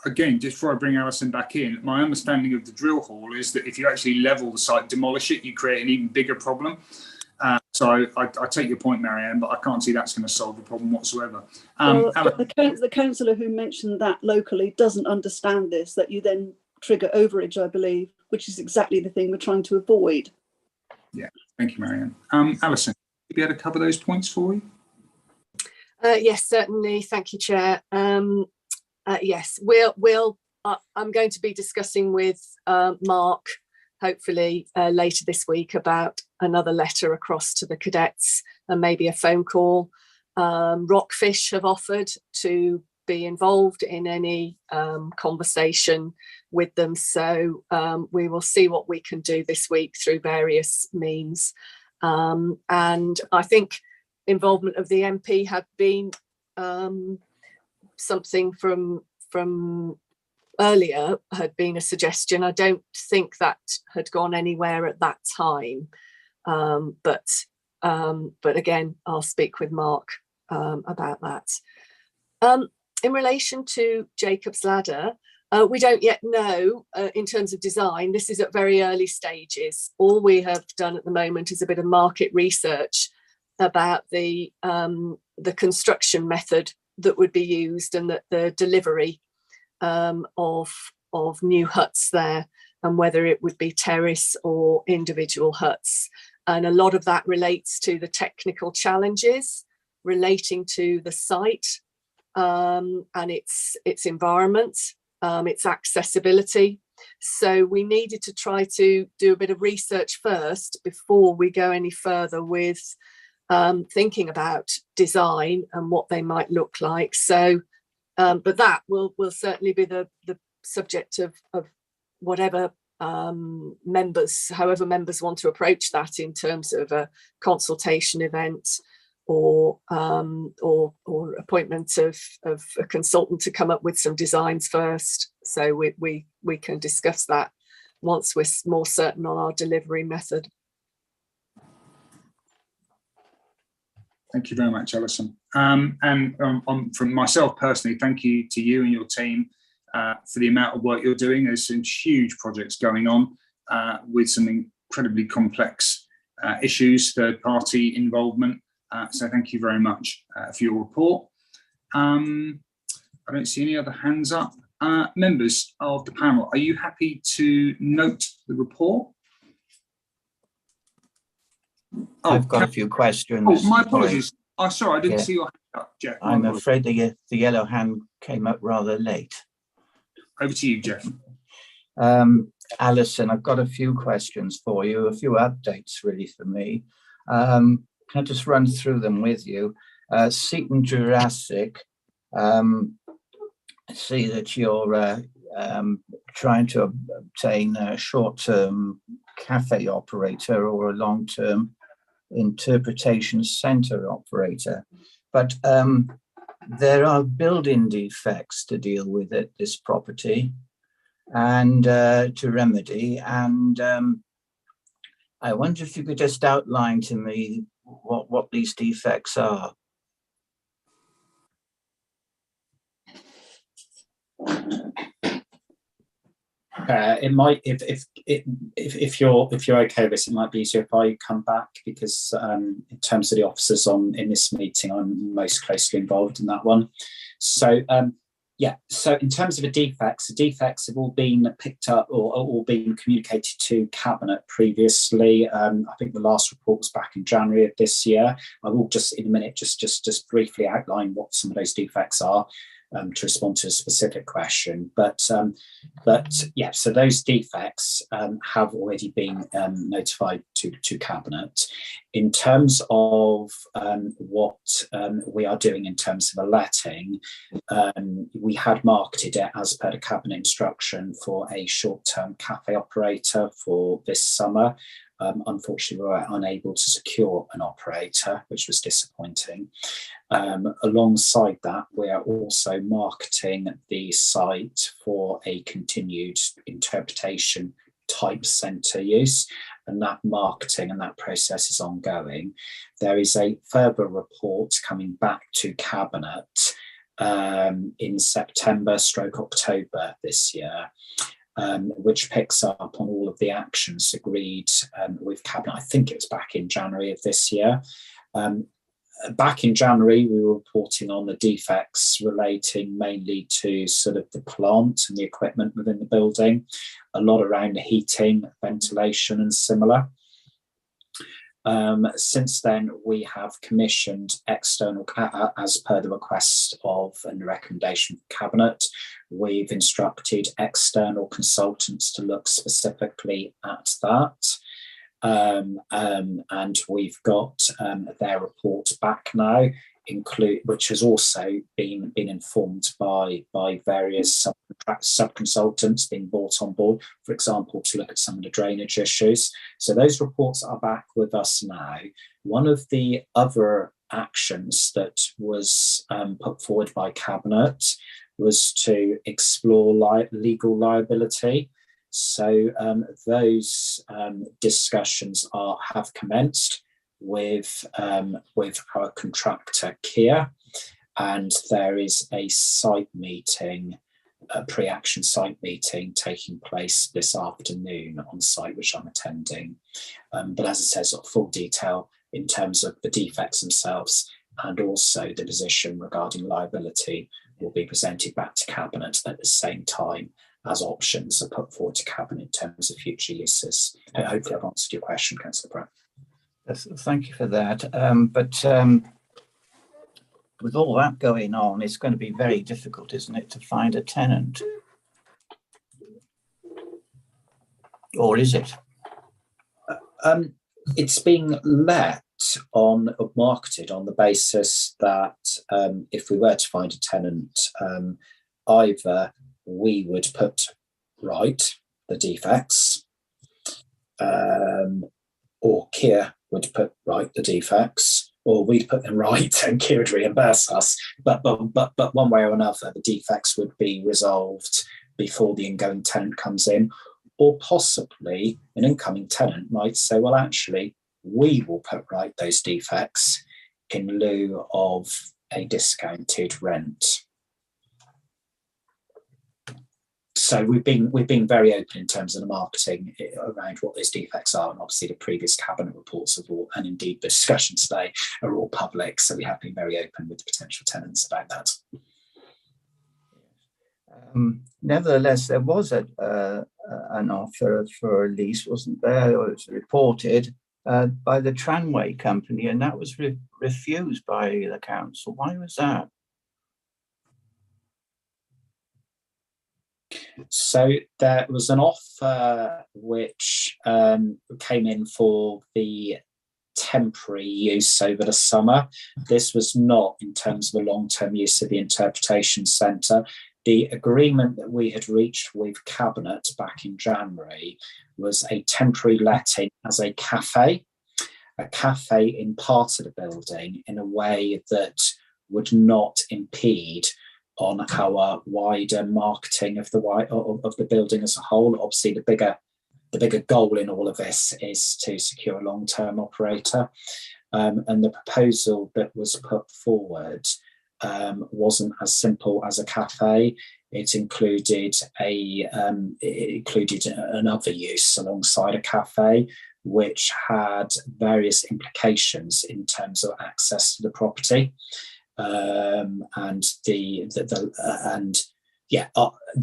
Again, just before I bring Alison back in, my understanding of the drill hall is that if you actually level the site, demolish it, you create an even bigger problem. So I take your point, Marianne, but I can't see that's going to solve the problem whatsoever. Well, the councillor who mentioned that locally doesn't understand this, that you then trigger overage, I believe, which is exactly the thing we're trying to avoid. Yeah, thank you, Marianne. Alison, would you be able to cover those points for you? Yes, certainly. Thank you, Chair. Yes, I'm going to be discussing with Mark, hopefully later this week, about another letter across to the Cadets and maybe a phone call. Rockfish have offered to be involved in any conversation with them, so we will see what we can do this week through various means. And I think involvement of the MP had been something from earlier, had been a suggestion. I don't think that had gone anywhere at that time, but again, I'll speak with Mark about that. In relation to Jacob's Ladder, We don't yet know in terms of design. This is at very early stages. All we have done at the moment is a bit of market research about the construction method that would be used and the delivery of new huts there, and whether it would be terrace or individual huts. And a lot of that relates to the technical challenges relating to the site and its environment, its accessibility. So we needed to try to do a bit of research first before we go any further with thinking about design and what they might look like. So, but that will certainly be the subject of whatever however members want to approach that in terms of a consultation event or appointment of a consultant to come up with some designs first. So we can discuss that once we're more certain on our delivery method. Thank you very much, Alison. From myself personally, thank you to you and your team for the amount of work you're doing. There's some huge projects going on with some incredibly complex issues, third-party involvement. So thank you very much for your report. I don't see any other hands up. Members of the panel, are you happy to note the report? I've got a few questions. Oh, my apologies. Oh, sorry, I didn't see your hand up, Jeff. I'm afraid the yellow hand came up rather late. Over to you, Jeff. Alison, I've got a few questions for you, a few updates really for me. Can I just run through them with you? Seaton Jurassic, I see that you're trying to obtain a short-term cafe operator or a long-term interpretation centre operator, but there are building defects to deal with at this property and to remedy, and I wonder if you could just outline to me what these defects are. It might, if you're okay with this, it might be easier if I come back, because in terms of the officers in this meeting, I'm most closely involved in that one. So yeah, so in terms of the defects have all been picked up or all been communicated to Cabinet previously. I think the last report was back in January of this year. I will just in a minute just briefly outline what some of those defects are. To respond to a specific question, but yeah, so those defects have already been notified to Cabinet. In terms of what we are doing in terms of a letting, we had marketed it as per the Cabinet instruction for a short-term cafe operator for this summer. Unfortunately, we were unable to secure an operator, which was disappointing. Alongside that, we are also marketing the site for a continued interpretation type centre use, and that marketing and that process is ongoing. There is a further report coming back to Cabinet in September/October this year, which picks up on all of the actions agreed with Cabinet. I think it was back in January of this year. Back in January, we were reporting on the defects relating mainly to sort of the plant and the equipment within the building, a lot around the heating, ventilation and similar. Since then, we have commissioned external, as per the request of and the recommendation of Cabinet, we've instructed external consultants to look specifically at that. And we've got their report back now, which has also been informed by various sub-consultants being brought on board, for example, to look at some of the drainage issues. So those reports are back with us now. One of the other actions that was put forward by Cabinet was to explore legal liability. So those discussions have commenced with our contractor Kia, and there is a site meeting a pre-action site meeting taking place this afternoon on site, which I'm attending. But as I said, sort of full detail in terms of the defects themselves and also the position regarding liability will be presented back to Cabinet at the same time as options are put forward to Cabinet in terms of future uses. Hopefully I've answered your question, Councillor Pratt. Yes, thank you for that. With all that going on, it's going to be very difficult, isn't it, to find a tenant? Or is it? It's being marketed on the basis that if we were to find a tenant, either we would put right the defects, or Kia would put right the defects, or we'd put them right and Kia would reimburse us. But one way or another, the defects would be resolved before the ingoing tenant comes in, or possibly an incoming tenant might say, well, actually, we will put right those defects in lieu of a discounted rent. So we've been very open in terms of the marketing around what those defects are, and obviously the previous Cabinet reports of all, and indeed the discussions today are all public. So we have been very open with potential tenants about that. Nevertheless, there was an offer for a lease, wasn't there? Or it was reported by the tramway company, and that was refused by the council. Why was that? So there was an offer which came in for the temporary use over the summer. This was not in terms of the long-term use of the interpretation centre. The agreement that we had reached with Cabinet back in January was a temporary letting as a cafe in part of the building in a way that would not impede on our wider marketing of the building as a whole. Obviously, the bigger goal in all of this is to secure a long-term operator, and the proposal that was put forward wasn't as simple as a cafe. It included another use alongside a cafe, which had various implications in terms of access to the property. And the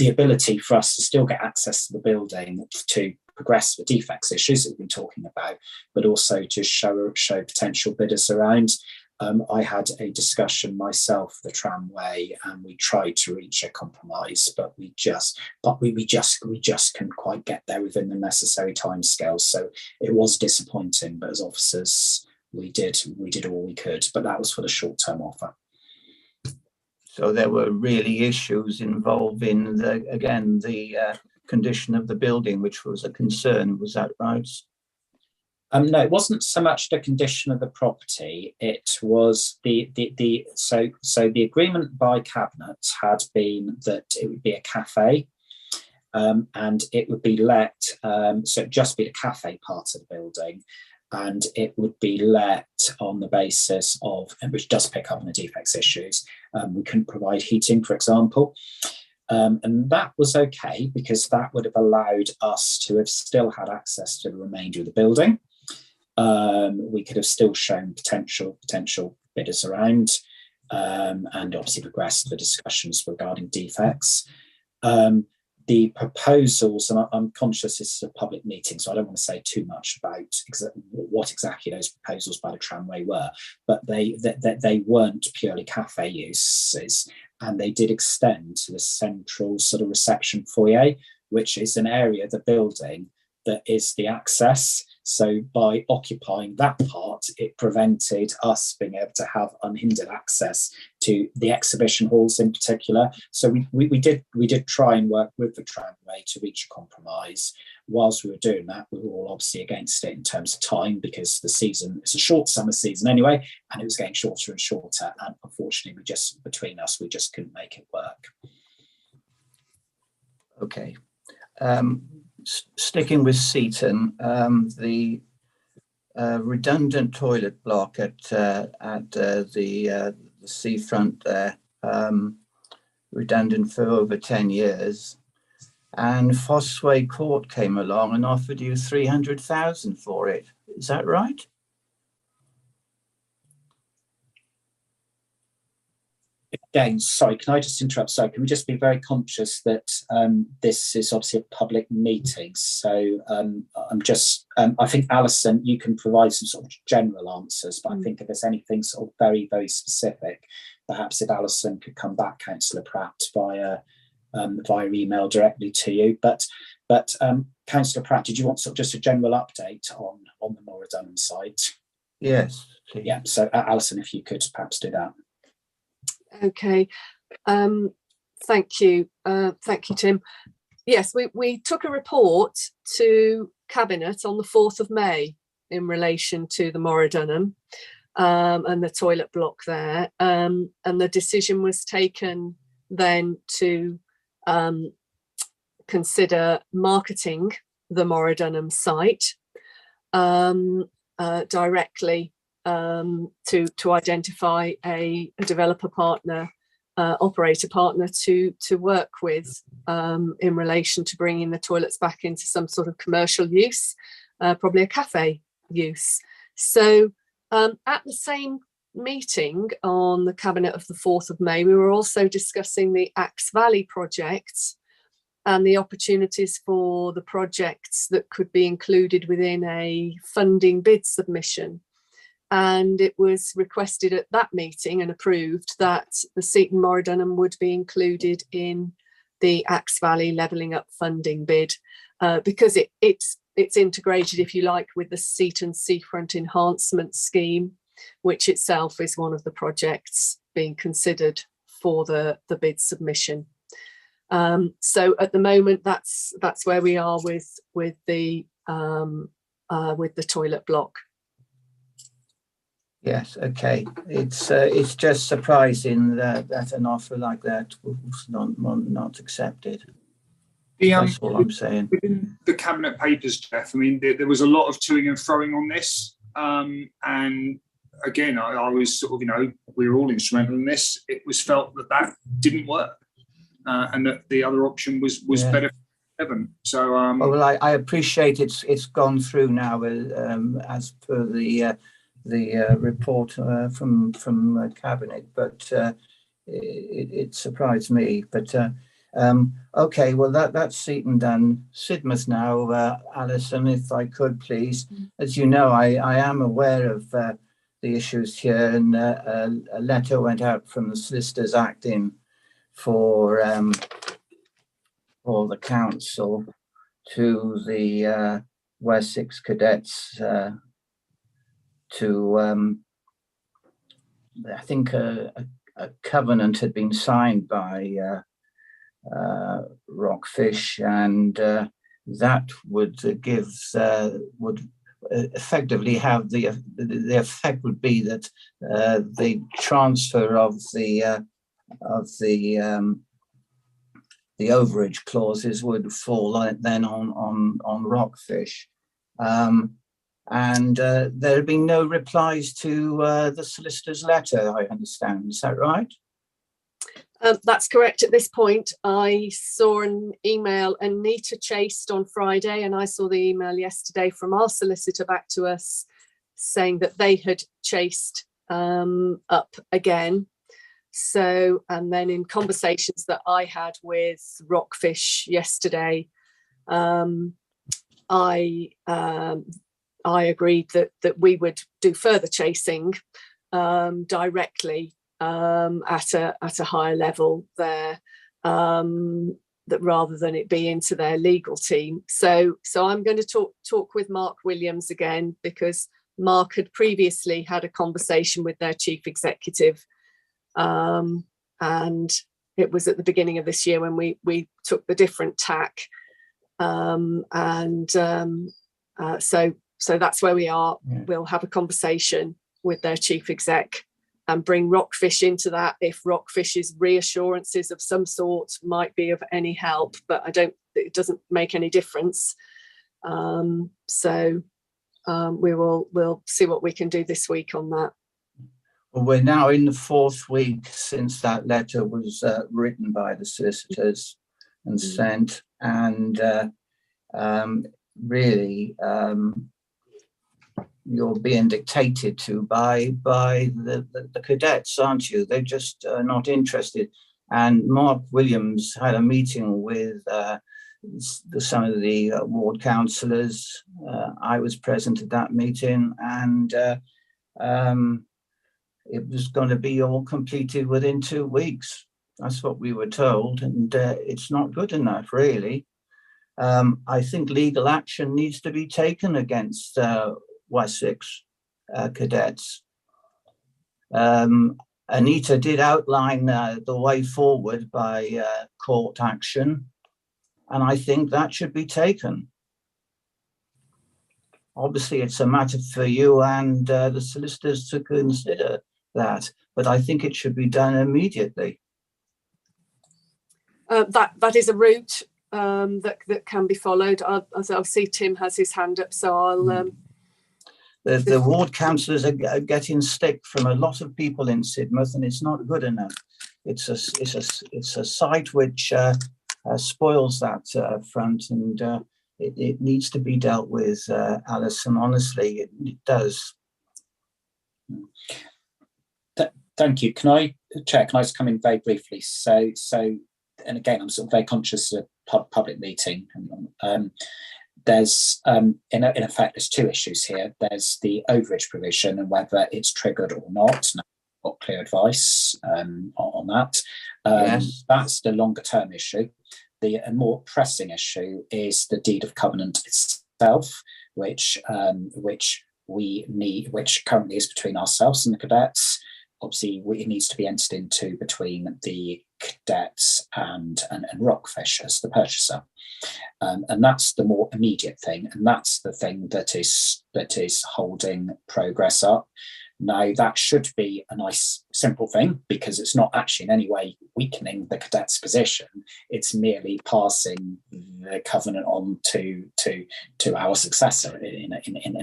ability for us to still get access to the building to progress the defects issues that we've been talking about, but also to show potential bidders around. I had a discussion myself, the tramway, and we tried to reach a compromise, but we just couldn't quite get there within the necessary timescales. So it was disappointing, but as officers, we did all we could. But that was for the short-term offer. So there were really issues involving the condition of the building, which was a concern. Was that right? No, it wasn't so much the condition of the property. It was the agreement by Cabinet had been that it would be a cafe, and it would be let. So it'd just be the cafe part of the building, and it would be let on the basis of, which does pick up on the defects issues. We couldn't provide heating, for example. And that was okay because that would have allowed us to have still had access to the remainder of the building. We could have still shown potential bidders around, and obviously progressed the discussions regarding defects. The proposals, and I'm conscious this is a public meeting, so I don't want to say too much about what exactly those proposals by the tramway were, but they weren't purely cafe uses, and they did extend to the central sort of reception foyer, which is an area of the building that is the access. So by occupying that part, it prevented us being able to have unhindered access to the exhibition halls in particular. So we did try and work with the tramway to reach a compromise. Whilst we were doing that, we were all obviously against it in terms of time, because the season, it's a short summer season anyway, and it was getting shorter and shorter. And unfortunately, between us, we just couldn't make it work. Okay. Sticking with Seaton, the redundant toilet block at the seafront there, redundant for over 10 years. And Fossway Court came along and offered you 300,000 for it. Is that right? Again, sorry, can I just interrupt? Sorry, can we just be very conscious that this is obviously a public meeting? So I think, Alison, you can provide some sort of general answers, but I think if there's anything sort of very, very specific, perhaps if Alison could come back, Councillor Pratt, via email directly to you. But Councillor Pratt, did you want sort of just a general update on the Moradunham site? Yes, please. Yeah, so Alison, if you could perhaps do that. Okay, thank you, Tim. Yes, we took a report to Cabinet on the 4th of May in relation to the Moradunham and the toilet block there, and the decision was taken then to consider marketing the Moradunham site directly to identify a developer partner, operator partner to work with in relation to bringing the toilets back into some sort of commercial use, probably a cafe use. So at the same meeting on the Cabinet of the 4th of May, we were also discussing the Axe Valley projects and the opportunities for the projects that could be included within a funding bid submission. And it was requested at that meeting and approved that the Seaton Moradunham would be included in the Axe Valley Levelling Up funding bid because it's integrated, if you like, with the Seaton Seafront Enhancement Scheme, which itself is one of the projects being considered for the bid submission. So at the moment, that's where we are with the toilet block. Yes, okay. It's just surprising that an offer like that was not accepted. That's all I'm saying. Within the Cabinet papers, Jeff, I mean, there was a lot of toing and froing on this. And again, I was sort of, we were all instrumental in this. It was felt that didn't work and that the other option was better for Devon. So, well, I appreciate it's gone through now as per the report from the Cabinet, but it surprised me. But okay, well that's Seaton done. Sidmouth now, Alison, if I could please. As you know, I am aware of the issues here, and a letter went out from the Solicitors acting for the council to the Wessex cadets to I think a covenant had been signed by Rockfish, and that would would effectively have the effect would be that the transfer of the overage clauses would fall then on Rockfish. And there have been no replies to the solicitor's letter, I understand. Is that right? That's correct at this point. I saw an email Anita chased on Friday, and I saw the email yesterday from our solicitor back to us saying that they had chased up again. So, and then in conversations that I had with Rockfish yesterday, I agreed that we would do further chasing directly at a higher level there, that rather than it be into their legal team. So I'm going to talk with Mark Williams again, because Mark had previously had a conversation with their chief executive, and it was at the beginning of this year when we took the different tack, so that's where we are. Yeah. We'll have a conversation with their chief exec and bring Rockfish into that if Rockfish's reassurances of some sort might be of any help, but it doesn't make any difference. We'll see what we can do this week on that. We're now in the 4th week since that letter was written by the solicitors and sent, and really you're being dictated to by the cadets, aren't you? They're just not interested. And Mark Williams had a meeting with some of the ward councillors. I was present at that meeting, and it was going to be all completed within 2 weeks. That's what we were told, and it's not good enough, really. I think legal action needs to be taken against Wessex cadets. Anita did outline the way forward by court action, and I think that should be taken. Obviously, it's a matter for you and the solicitors to consider that, but I think it should be done immediately. That is a route that can be followed. I'll see Tim has his hand up, so I'll. The ward councillors are getting stick from a lot of people in Sidmouth, and it's not good enough. It's a site which spoils that front, and it needs to be dealt with, Alison. Honestly, it does. Thank you. Chair, can I just come in very briefly? So, and again, I'm sort of very conscious of public meeting. There's, in effect, there's 2 issues here. There's the overage provision and whether it's triggered or not. No, got clear advice on that. Yes. That's the longer term issue. The more pressing issue is the deed of covenant itself, which we need, which currently is between ourselves and the cadets. Obviously, it needs to be entered into between the cadets and Rockfish as the purchaser, and that's the more immediate thing, and that's the thing that is holding progress up. Now, that should be a nice, simple thing because it's not actually in any way weakening the cadets' position. It's merely passing the covenant on to our successor in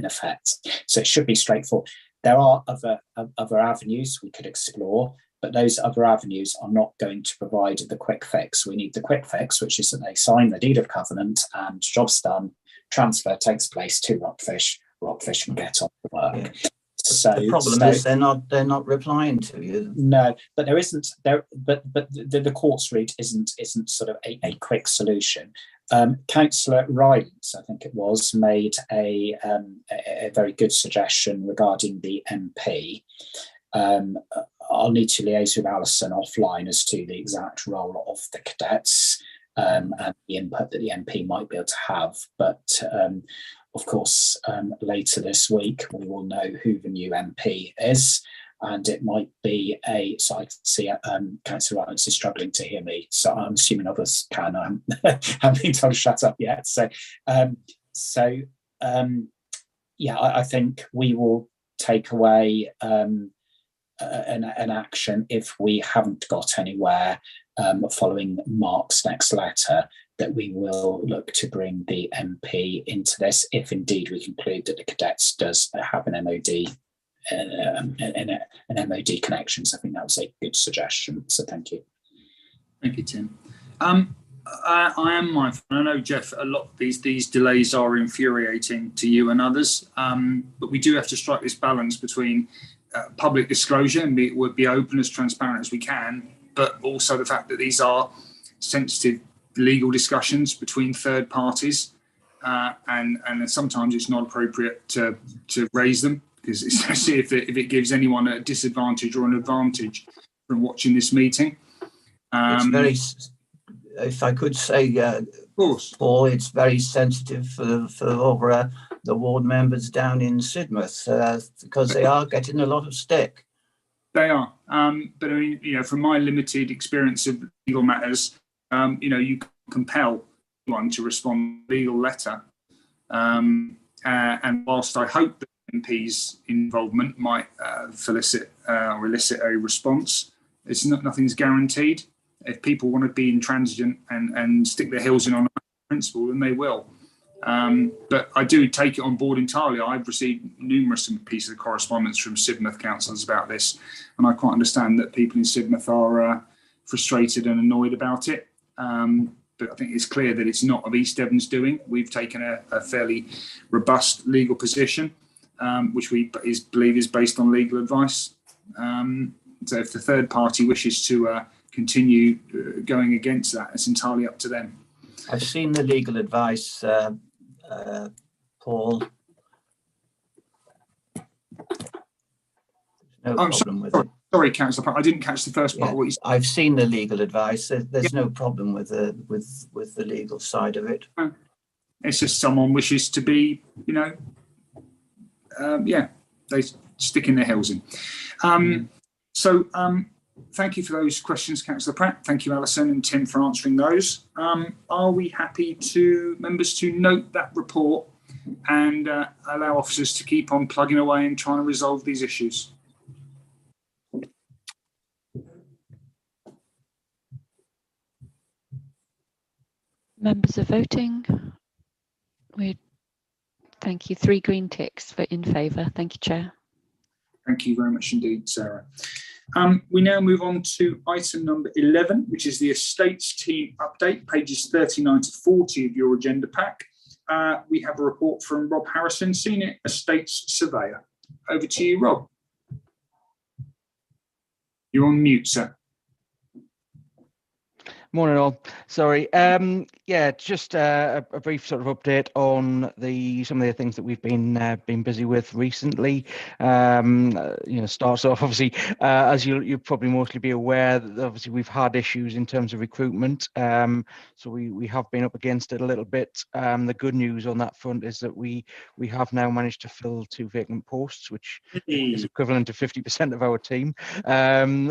effect. So it should be straightforward. There are other avenues we could explore, but those other avenues are not going to provide the quick fix. We need the quick fix, which is that they sign the deed of covenant and job's done, transfer takes place to Rockfish can get on the work. Yeah. So the problem is they're not replying to you. No, but there isn't there. But the court's route isn't sort of a quick solution. Councillor Rylance, I think it was, made a very good suggestion regarding the MP. I'll need to liaise with Alison offline as to the exact role of the cadets and the input that the MP might be able to have. But of course, later this week, we will know who the new MP is. And it might be so I see Councillor Rylance is struggling to hear me. So I'm assuming others can. I haven't been told to shut up yet. Yeah, I think we will take away an action if we haven't got anywhere following Mark's next letter, that we will look to bring the MP into this if indeed we conclude that the cadets does have an MOD. An MOD connections. I think that was a good suggestion. So thank you. Thank you, Tim. I am mindful. I know, Jeff, a lot of these delays are infuriating to you and others, but we do have to strike this balance between public disclosure and be open, as transparent as we can, but also the fact that these are sensitive legal discussions between third parties, and sometimes it's not appropriate to raise them, because especially if it gives anyone a disadvantage or an advantage from watching this meeting. It's very, if I could say, of course, Paul, it's very sensitive for the ward members down in Sidmouth because they are getting a lot of stick. They are, but I mean, from my limited experience of legal matters, you can compel one to respond to a legal letter, and whilst I hope that MP's involvement might elicit a response, nothing's guaranteed. If people want to be intransigent and stick their heels in on a principle, then they will. But I do take it on board entirely. I've received numerous pieces of correspondence from Sidmouth councillors about this, and I quite understand that people in Sidmouth are frustrated and annoyed about it. But I think it's clear that it's not of East Devon's doing. We've taken a fairly robust legal position, which we believe is based on legal advice. So if the third party wishes to continue going against that, it's entirely up to them. I've seen the legal advice, Paul. No problem with it. Sorry, Councillor, I didn't catch the first part of what you said. I've seen the legal advice. There's no problem with the legal side of it. It's just someone wishes to be, they stick in their heels in. So thank you for those questions, Councillor Pratt. Thank you, Alison and Tim, for answering those. Are we happy members to note that report and allow officers to keep on plugging away and trying to resolve these issues? Members are voting. Thank you. 3 green ticks for in favour. Thank you, Chair. Thank you very much indeed, Sarah. We now move on to item number 11, which is the estates team update, pages 39 to 40 of your agenda pack. We have a report from Rob Harrison, Senior Estates Surveyor. Over to you, Rob. You're on mute, sir. Morning all. Sorry. Just a brief sort of update on some of the things that we've been busy with recently. Starts off obviously as you'll probably mostly be aware that obviously we've had issues in terms of recruitment. So we have been up against it a little bit. The good news on that front is that we have now managed to fill 2 vacant posts, which is equivalent to 50% of our team.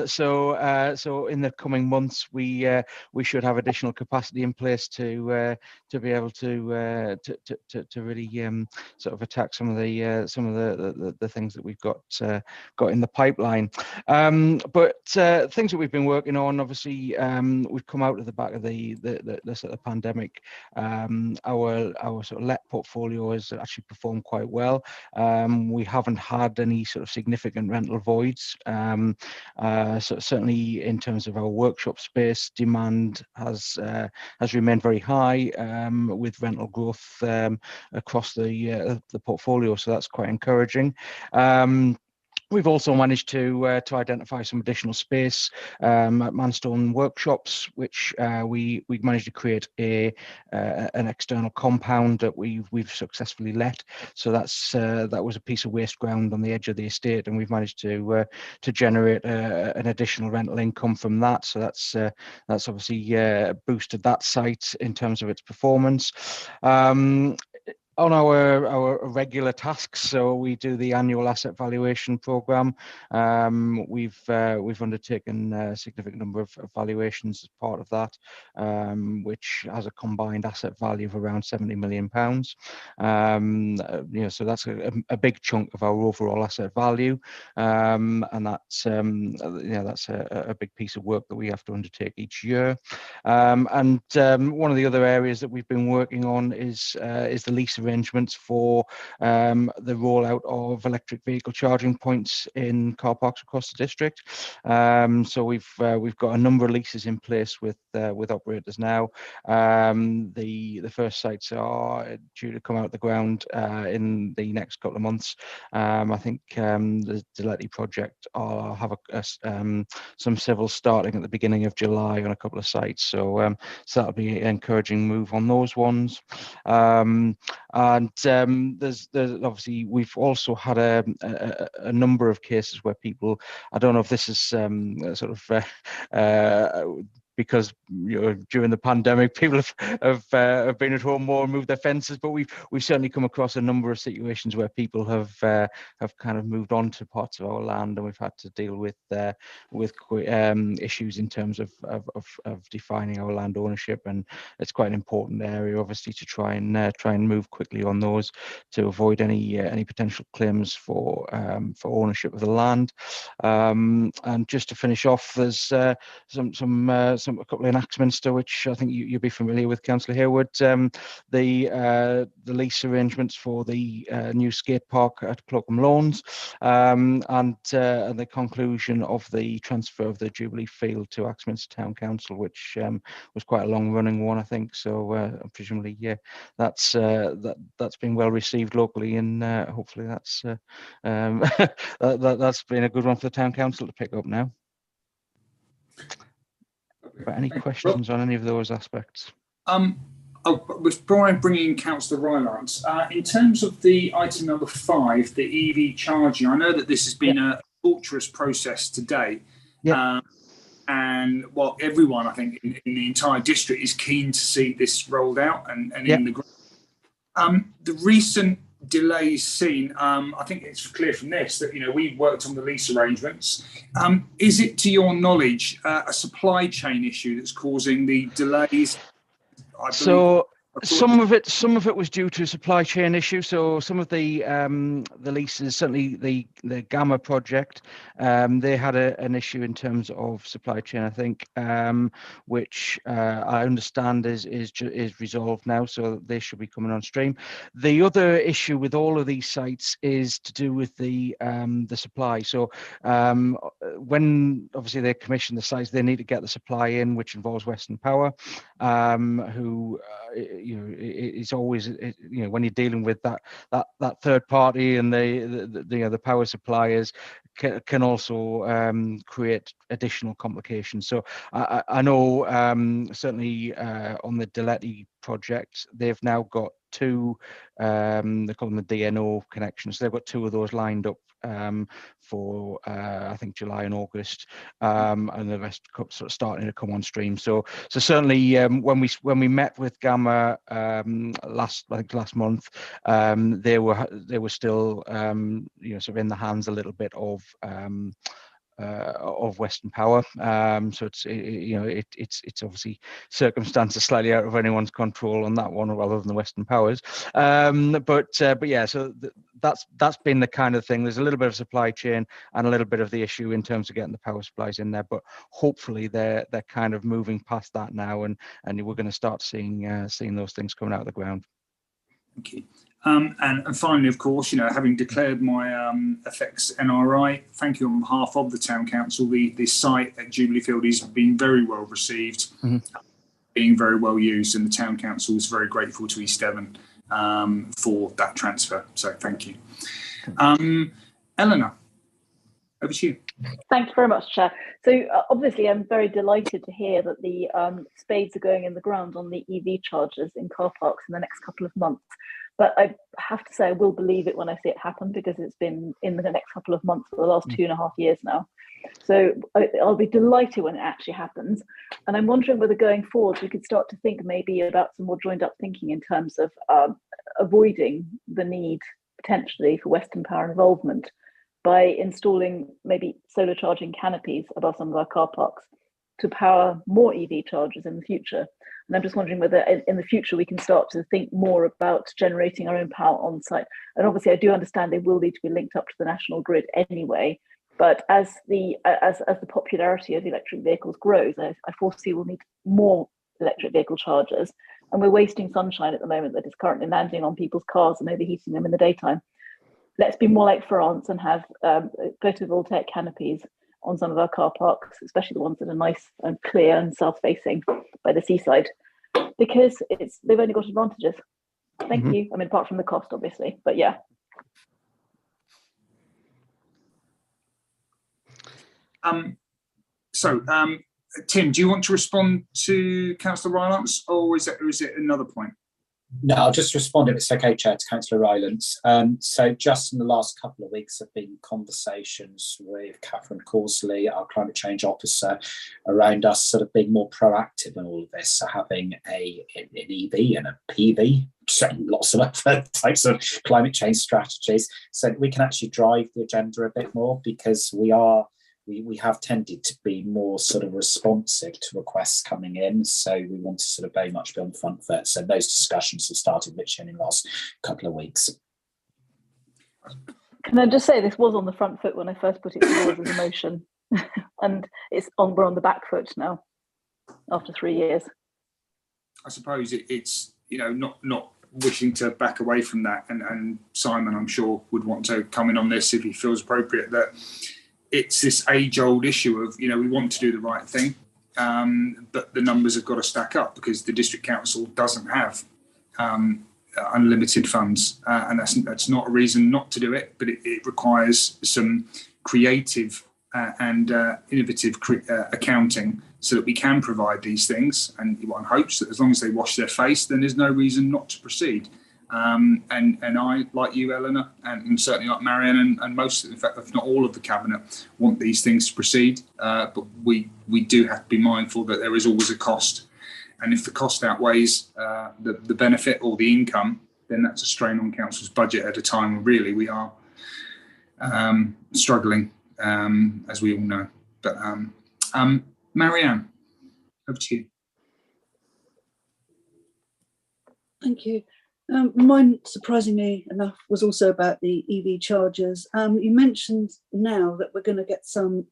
So in the coming months we should have additional capacity in place to be able to really sort of attack some of the things that we've got in the pipeline. But things that we've been working on, obviously, we've come out of the back of the sort of pandemic. Our sort of let portfolio has actually performed quite well. We haven't had any sort of significant rental voids. So certainly in terms of our workshop space, demand has remained very high, with rental growth across the portfolio, so that's quite encouraging. We've also managed to identify some additional space at Manstone Workshops, which we managed to create an external compound that we've successfully let. So that was a piece of waste ground on the edge of the estate, and we've managed to generate an additional rental income from that. So that's obviously boosted that site in terms of its performance. On our regular tasks, so we do the annual asset valuation program. We've undertaken a significant number of valuations as part of that, which has a combined asset value of around £70 million. So that's a big chunk of our overall asset value, and that's a big piece of work that we have to undertake each year. And one of the other areas that we've been working on is the lease arrangements for the rollout of electric vehicle charging points in car parks across the district. So we've got a number of leases in place with operators now. The first sites are due to come out of the ground in the next couple of months. I think the Deletty project will have some civils starting at the beginning of July on a couple of sites. So that'll be an encouraging move on those ones. And there's obviously we've also had a number of cases where people, I don't know if this is sort of because during the pandemic people have been at home more and moved their fences, but we've certainly come across a number of situations where people have kind of moved on to parts of our land, and we've had to deal with issues in terms of defining our land ownership, and it's quite an important area obviously to try and move quickly on those to avoid any potential claims for ownership of the land. And just to finish off, there's some a couple in Axminster, which I think you'll be familiar with, Councillor Harewood. The lease arrangements for the new skate park at Cloakham Lawns, and the conclusion of the transfer of the Jubilee Field to Axminster Town Council, which was quite a long-running one, I think. So presumably, yeah, that's been well received locally, and hopefully that's that's been a good one for the Town Council to pick up now. But any questions on any of those aspects? With Brian bringing in Councillor Rylance, in terms of the item number 5, the EV charging, I know that this has been a torturous process today. And well, everyone, I think, in the entire district is keen to see this rolled out and in the the recent delays seen. I think it's clear from this that we worked on the lease arrangements. Is it, to your knowledge, a supply chain issue that's causing the delays? So some of it was due to supply chain issues. So some of the leases, certainly the Gamma project, they had an issue in terms of supply chain, I think, which I understand is resolved now, so they should be coming on stream. The other issue with all of these sites is to do with the supply. So when obviously they commission the sites, they need to get the supply in, which involves Western Power, who it's always when you're dealing with that third party and the power suppliers can also create additional complications. So I know certainly on the Deletti project, they've now got 2 they call them the DNO connections. So they've got 2 of those lined up for I think July and August, and the rest sort of starting to come on stream. So certainly when we met with Gamma last month, they were still sort of in the hands a little bit of Western Power. So it's obviously circumstances slightly out of anyone's control on that one, rather than the Western Powers. But yeah, so that's been the kind of thing. There's a little bit of supply chain and a little bit of the issue in terms of getting the power supplies in there. But hopefully they're kind of moving past that now, and we're going to start seeing those things coming out of the ground. Thank you. And finally, of course, having declared my effects NRI, thank you on behalf of the Town Council. The site at Jubilee Field is being very well received, being very well used, and the Town Council is very grateful to East Devon for that transfer. So thank you. Eleanor, over to you. Thank you very much, Chair. So obviously I'm very delighted to hear that the spades are going in the ground on the EV chargers in car parks in the next couple of months. But I have to say I will believe it when I see it happen, because it's been in the next couple of months for the last 2.5 years now. So I'll be delighted when it actually happens. And I'm wondering whether going forward we could start to think maybe about some more joined up thinking in terms of avoiding the need potentially for Western Power involvement by installing maybe solar charging canopies above some of our car parks to power more EV chargers in the future. And I'm just wondering whether in the future we can start to think more about generating our own power on site. And obviously I do understand they will need to be linked up to the national grid anyway, but as the popularity of electric vehicles grows, I foresee we'll need more electric vehicle chargers, and we're wasting sunshine at the moment that is currently landing on people's cars and overheating them in the daytime. Let's be more like France and have photovoltaic canopies on some of our car parks, especially the ones that are nice and clear and south-facing by the seaside, because they've only got advantages. Thank you. I mean, apart from the cost, obviously, but yeah. Tim, do you want to respond to Councillor Rylance, or is it another point? No, I'll just respond, if it's okay, Chair, to Councillor Rylance. So just in the last couple of weeks have been conversations with Catherine Causley, our climate change officer, around us sort of being more proactive in all of this. So having an EV and a PV, lots of other types of climate change strategies, so that we can actually drive the agenda a bit more, because we have tended to be more sort of responsive to requests coming in. So we want to sort of very much be on the front foot. So those discussions have started literally in the last couple of weeks. Can I just say this was on the front foot when I first put it forward as a motion, and we're on the back foot now. after 3 years. I suppose it's not wishing to back away from that, and Simon, I'm sure, would want to come in on this if he feels appropriate, that it's this age-old issue of, we want to do the right thing, but the numbers have got to stack up because the district council doesn't have unlimited funds, and that's not a reason not to do it, but it requires some creative and innovative accounting so that we can provide these things, and one hopes that as long as they wash their face, then there's no reason not to proceed. And I, like you, Eleanor, and certainly like Marianne, and most, in fact, if not all of the cabinet, want these things to proceed. But we do have to be mindful that there is always a cost, and if the cost outweighs the benefit or the income, then that's a strain on council's budget at a time where really we are struggling, as we all know. But Marianne, over to you. Thank you. Mine, surprisingly enough, was also about the EV chargers. You mentioned now that we're going to get some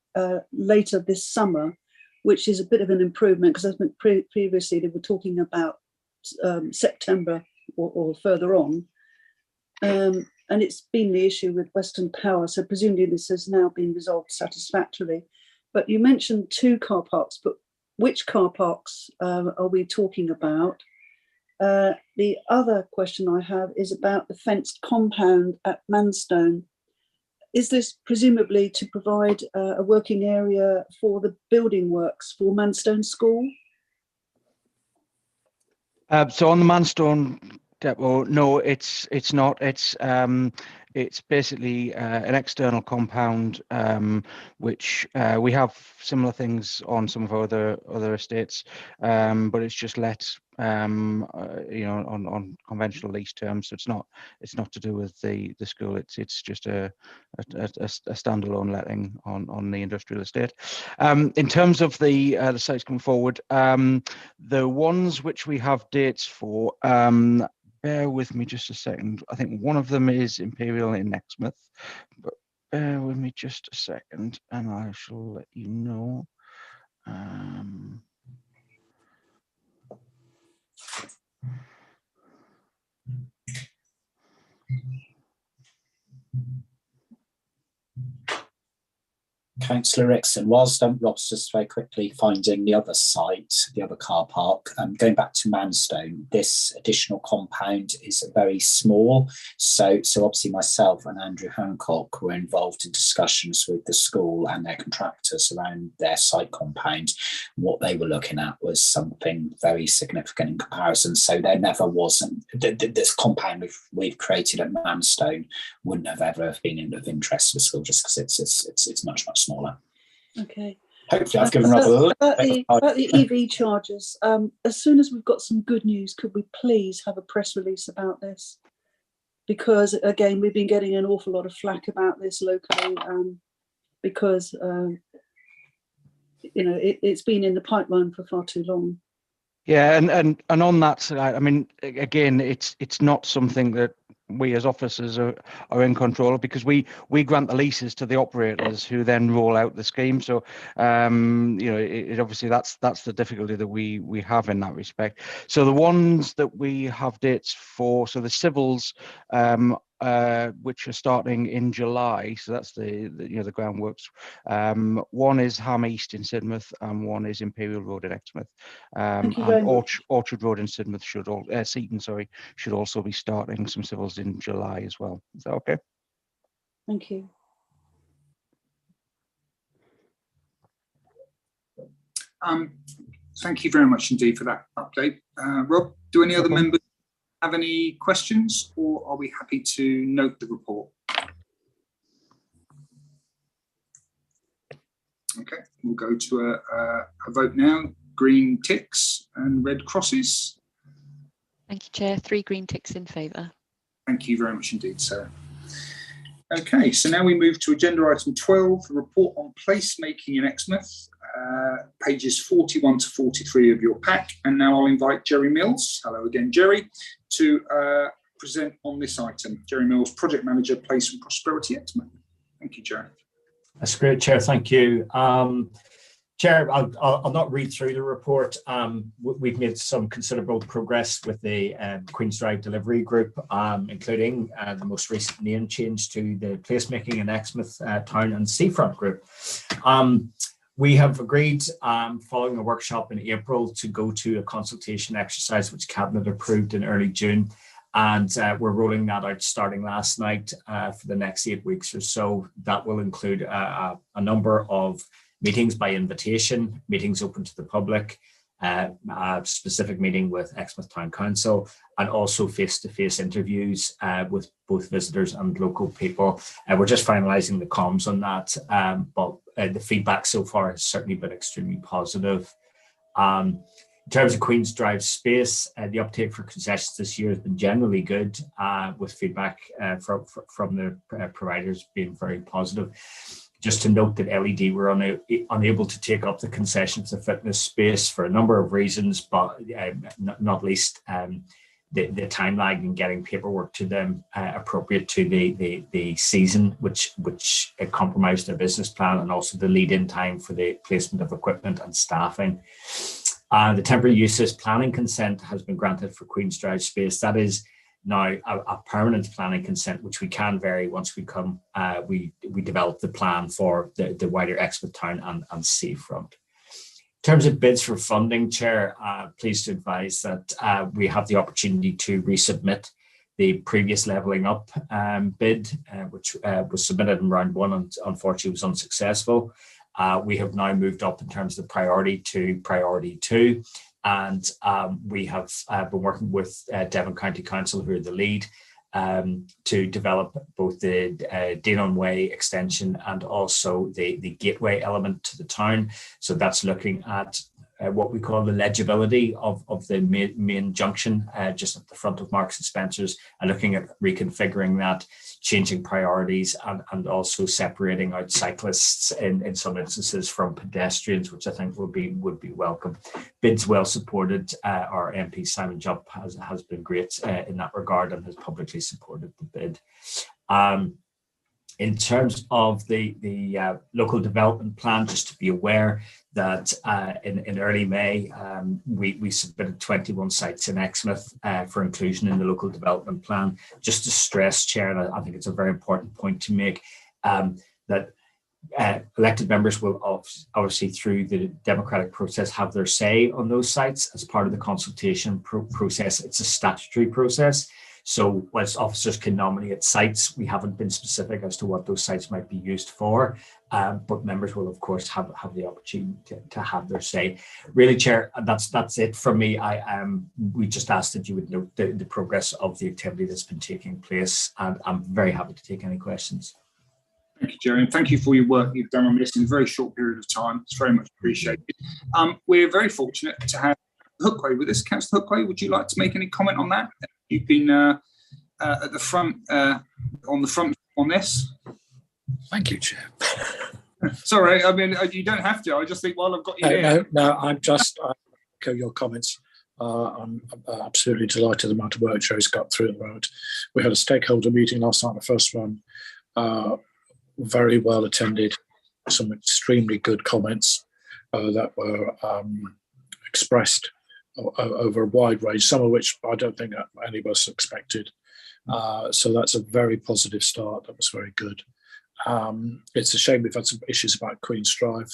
later this summer, which is a bit of an improvement, because I think previously they were talking about September or further on. And it's been the issue with Western Power, so presumably this has now been resolved satisfactorily. But you mentioned 2 car parks, but which car parks are we talking about? The other question I have is about the fenced compound at Manstone. Is this presumably to provide a working area for the building works for Manstone School? So on the Manstone depot, no, it's not. It's basically an external compound, which we have similar things on some of our other estates, but it's just let on conventional lease terms. So it's not to do with the school. It's just a standalone letting on the industrial estate. In terms of the sites going forward, the ones which we have dates for. Bear with me just a second. I think one of them is Imperial in Exmouth, but bear with me just a second and I shall let you know. Councillor Rickson, whilst Rob's just very quickly finding the other site, the other car park, going back to Manstone, this additional compound is very small. So obviously myself and Andrew Hancock were involved in discussions with the school and their contractors around their site compound. What they were looking at was something very significant in comparison. So there never wasn't, this compound we've created at Manstone wouldn't have ever been of interest to the school just because it's much smaller. Okay. Hopefully I've given Rob a little about the EV chargers. As soon as we've got some good news, could we please have a press release about this? Because again, we've been getting an awful lot of flack about this locally, because it's been in the pipeline for far too long. Yeah, and on that side, I mean, again, it's not something that we as officers are in control of, because we grant the leases to the operators who then roll out the scheme. So it obviously that's the difficulty that we have in that respect. So the ones that we have dates for, so the civils which are starting in July, so that's the groundworks. One is Ham East in Sidmouth and one is Imperial Road in Exmouth. And Orchard Road in Sidmouth Seaton should also be starting some civils in July as well. Is that okay? Thank you. Thank you very much indeed for that update. Rob, do any other members have any questions, or are we happy to note the report? Okay, we'll go to a vote now. Green ticks and red crosses. Thank you, Chair. 3 green ticks in favour. Thank you very much indeed, Sarah. Okay, so now we move to agenda item 12, the report on placemaking in Exmouth, pages 41 to 43 of your pack. And now I'll invite Jerry Mills, hello again, Jerry, to present on this item. Jerry Mills, Project Manager, Place and Prosperity Exmouth. Thank you, Jerry. That's great, Chair. Thank you. Chair, I'll not read through the report. We've made some considerable progress with the Queen's Drive Delivery Group, including the most recent name change to the Placemaking in Exmouth Town and Seafront Group. We have agreed, following a workshop in April, to go to a consultation exercise which Cabinet approved in early June. And we're rolling that out starting last night for the next 8 weeks or so. That will include a number of meetings by invitation, meetings open to the public, a specific meeting with Exmouth Town Council, and also face-to-face interviews with both visitors and local people. We're just finalising the comms on that, but the feedback so far has certainly been extremely positive. In terms of Queen's Drive space, the uptake for concessions this year has been generally good, with feedback from the providers being very positive. Just to note that LED were unable to take up the concessions of fitness space for a number of reasons, but not least the time lag in getting paperwork to them appropriate to the season, which compromised their business plan, and also the lead-in time for the placement of equipment and staffing. The temporary uses planning consent has been granted for Queen's Drive space. That is now a permanent planning consent, which we can vary once we develop the plan for the wider Exmouth Town and Seafront. In terms of bids for funding, Chair, pleased to advise that we have the opportunity to resubmit the previous levelling up bid, which was submitted in round one and unfortunately was unsuccessful. We have now moved up in terms of priority to priority 2. And we have been working with Devon County Council, who are the lead, to develop both the Deanon Way extension and also the gateway element to the town. So that's looking at what we call the legibility of the main junction just at the front of Marks and Spencer's, and looking at reconfiguring that, changing priorities, and also separating out cyclists in some instances from pedestrians, which I think would be welcome. Bid's well supported. Our MP Simon Jupp has been great in that regard and has publicly supported the bid. In terms of the local development plan, just to be aware that in early May, we submitted 21 sites in Exmouth for inclusion in the local development plan. Just to stress, Chair, and I think it's a very important point to make, that elected members will obviously through the democratic process have their say on those sites as part of the consultation process. It's a statutory process. So whilst officers can nominate sites, we haven't been specific as to what those sites might be used for, but members will of course have the opportunity to have their say. Really, Chair, that's it from me. We just asked that you would note the progress of the activity that's been taking place, and I'm very happy to take any questions. Thank you, Jerry, and thank you for your work you've done on this in a very short period of time. It's very much appreciated. We're very fortunate to have Hookway with us. Councillor Hookway, would you like to make any comment on that? You've been at the front, on this. Thank you, Chair. Sorry, I mean, you don't have to. I just think while I've got you here. No, I'm just echo your comments. I'm absolutely delighted the amount of work Joe's got through the road. We had a stakeholder meeting last night, the first one, very well attended, some extremely good comments that were expressed over a wide range, some of which I don't think any of us expected. So that's a very positive start. That was very good. It's a shame we've had some issues about Queen's Drive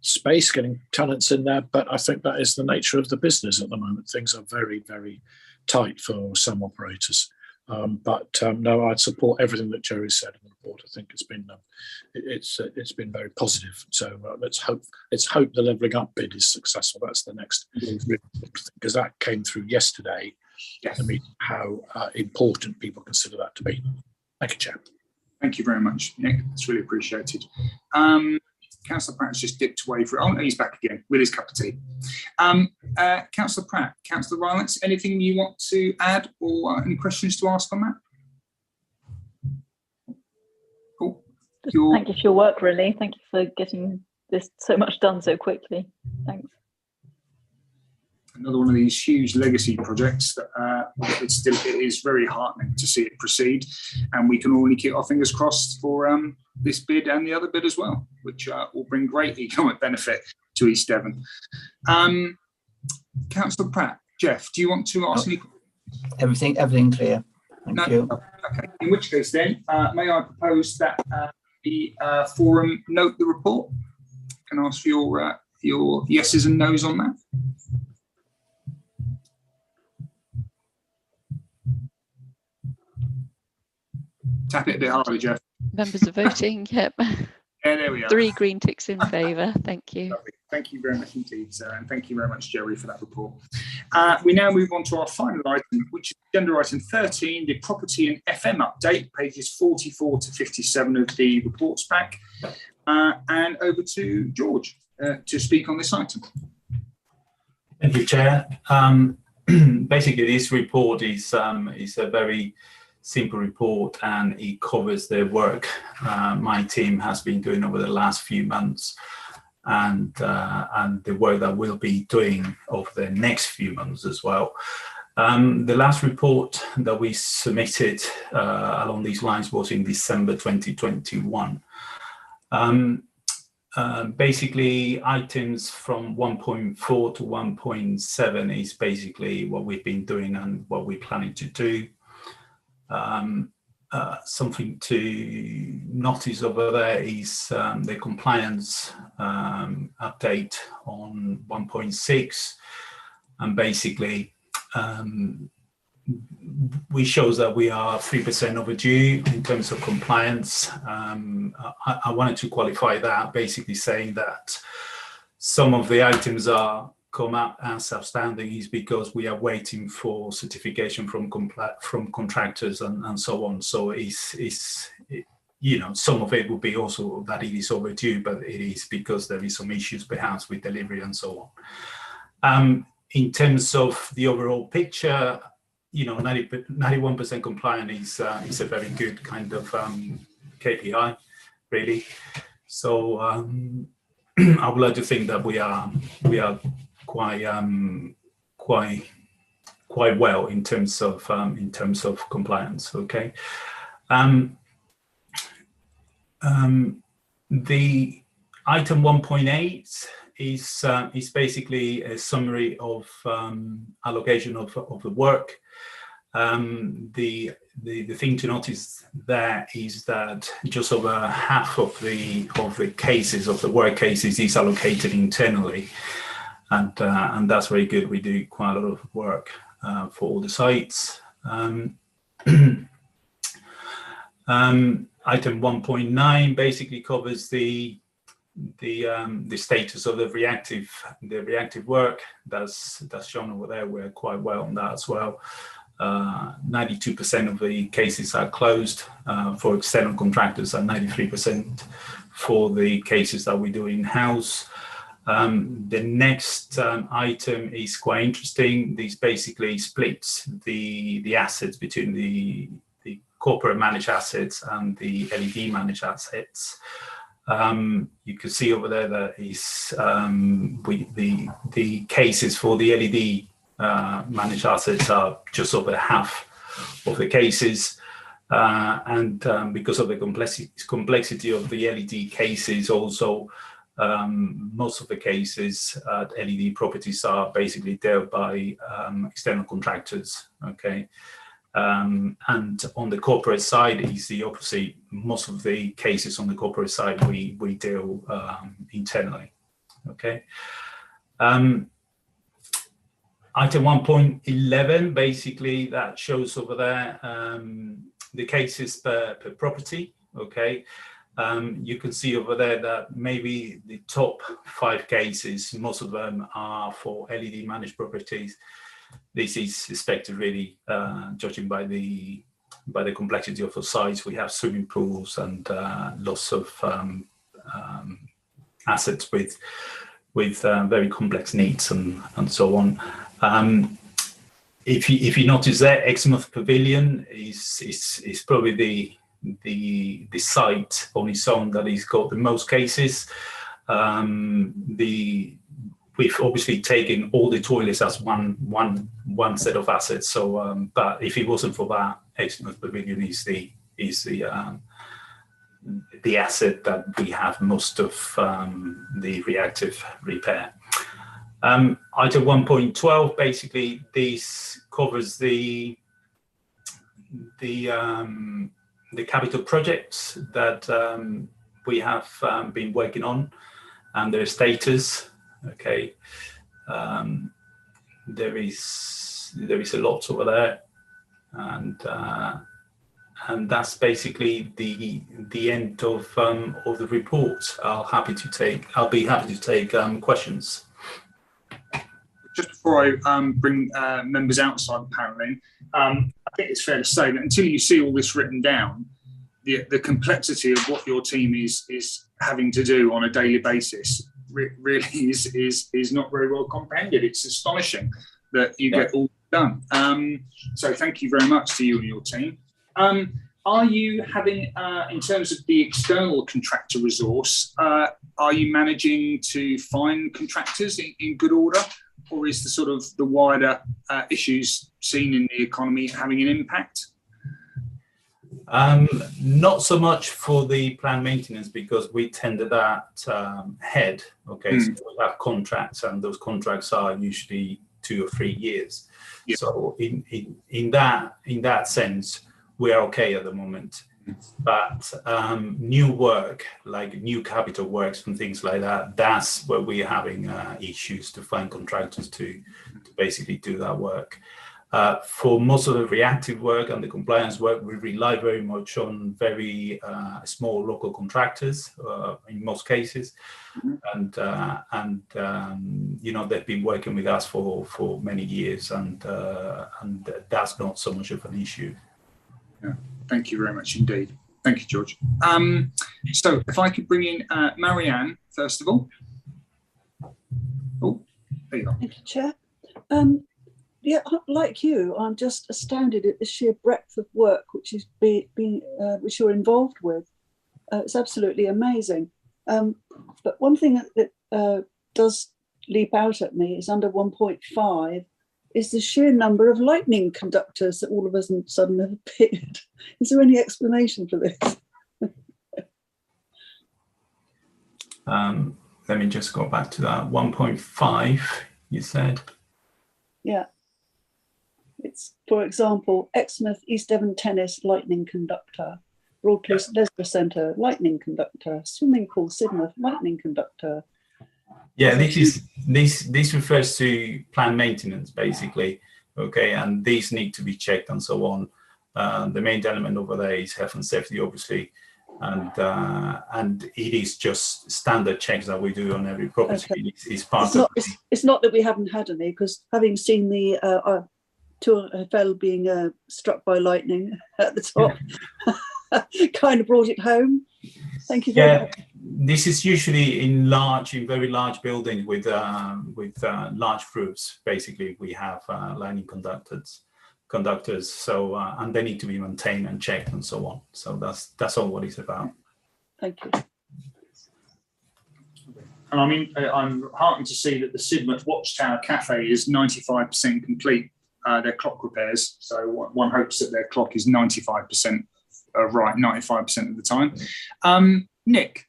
space, getting tenants in there, but I think that is the nature of the business at the moment. Things are very, very tight for some operators. No, I'd support everything that Jerry said in the report. I think it's been very positive. So let's hope the levelling up bid is successful. That's the next, because that came through yesterday. Yes. I mean, how important people consider that to be. Thank you, Chair. Thank you very much, Nick. That's really appreciated. Councillor Pratt's just dipped away for it. Oh, no, he's back again with his cup of tea. Councillor Pratt, Councillor Rylance, anything you want to add or any questions to ask on that? Cool. Thank you for your work, really. Thank you for getting this so much done so quickly. Thanks. Another one of these huge legacy projects that it is very heartening to see it proceed, and we can only keep our fingers crossed for this bid and the other bid as well, which will bring great economic benefit to East Devon. Councillor Pratt, Jeff, do you want to ask any? Everything clear. Thank you. Okay. In which case, then, may I propose that the forum note the report? Can I ask for your yeses and nos on that? Tap it a bit harder, Jeff. Members are voting. Yep. Yeah, there we are. 3 green ticks in favour. Thank you. Lovely. Thank you very much indeed, Sarah, and thank you very much, Jerry, for that report. We now move on to our final item, which is agenda item 13, the property and FM update, pages 44 to 57 of the reports pack. And over to George to speak on this item. Thank you, Chair. Basically, this report is a very simple report, and it covers the work my team has been doing over the last few months, and the work that we'll be doing over the next few months as well. The last report that we submitted along these lines was in December 2021. Basically, items from 1.4 to 1.7 is basically what we've been doing and what we're planning to do. Something to notice over there is the compliance update on 1.6, and basically we shows that we are 3% overdue in terms of compliance. I wanted to qualify that, basically saying that some of the items are come up as outstanding is because we are waiting for certification from contractors and so on. So some of it will be also that it is overdue, but it is because there is some issues perhaps with delivery and so on. In terms of the overall picture, 91% compliant is a very good kind of KPI, really. So I would like to think that we are quite well in terms of compliance. Okay. The item 1.8 is basically a summary of allocation of the work. The thing to notice there is that just over half of the cases of the work cases is allocated internally, and that's very good. We do quite a lot of work for all the sites. Item 1.9 basically covers the status of the reactive work. That's shown over there. We're quite well on that as well. 92% of the cases are closed for external contractors, and 93% for the cases that we do in-house. The next item is quite interesting. This basically splits the assets between the corporate managed assets and the LED managed assets. You can see over there that is the cases for the LED managed assets are just over half of the cases, and because of the complexity of the LED cases, also most of the cases at LED properties are basically dealt by external contractors. Okay. And on the corporate side is the opposite. Most of the cases on the corporate side we deal internally. Okay. Item 1.11 basically that shows over there the cases per property. Okay. You can see over there that maybe the top 5 cases, most of them are for LED managed properties. This is expected really, judging by the complexity of the sites. We have swimming pools and lots of assets with very complex needs and so on. If you notice there, Exmouth Pavilion is probably the site on its own that has got the most cases. We've obviously taken all the toilets as one set of assets. So, but if it wasn't for that, Exmouth Pavilion is the the asset that we have most of the reactive repair. Item 1.12, basically, this covers the capital projects that we have been working on and their status. Okay, there is a lot over there, and that's basically the end of the report. I'll be happy to take questions. Just before I bring members outside the panel in, I think it's fair to say that until you see all this written down, the complexity of what your team is having to do on a daily basis really is not very well comprehended. It's astonishing that you get all done. So thank you very much to you and your team. Are you having, in terms of the external contractor resource, are you managing to find contractors in good order, or is the sort of the wider issues seen in the economy having an impact? Not so much for the planned maintenance, because we tender that head. Okay, so we have contracts, and those contracts are usually 2 or 3 years. Yeah. So in that sense, we are okay at the moment. But new work, like new capital works and things like that, that's where we're having issues to find contractors to basically do that work. For most of the reactive work and the compliance work, we rely very much on very small local contractors in most cases, and you know, they've been working with us for many years, and that's not so much of an issue. Yeah, thank you very much indeed. Thank you, George. So if I could bring in Marianne first of all. Oh, there you go. Thank you, Chair. Yeah, like you, I'm just astounded at the sheer breadth of work which is which you're involved with. It's absolutely amazing. But one thing that does leap out at me is under 1.5 is the sheer number of lightning conductors that all of a sudden have appeared. Is there any explanation for this? Let me just go back to that 1.5, you said? Yeah. It's, for example, Exmouth East Devon Tennis lightning conductor, Broadcliffe Leisure Centre lightning conductor, swimming pool Sidmouth lightning conductor. Yeah, this refers to planned maintenance basically. Okay, and these need to be checked and so on. The main element over there is health and safety, obviously, and it is just standard checks that we do on every property. Okay. It's part of. It's not that we haven't had any, because having seen the Tour Eiffel being struck by lightning at the top, kind of brought it home. Thank you very much. This is usually in very large buildings with large roofs. Basically, we have lightning conductors. So and they need to be maintained and checked and so on. So that's all what it's about. Thank you. And I mean, I'm heartened to see that the Sidmouth Watchtower Cafe is 95% complete. Their clock repairs. So one hopes that their clock is 95% right 95% of the time. Nick,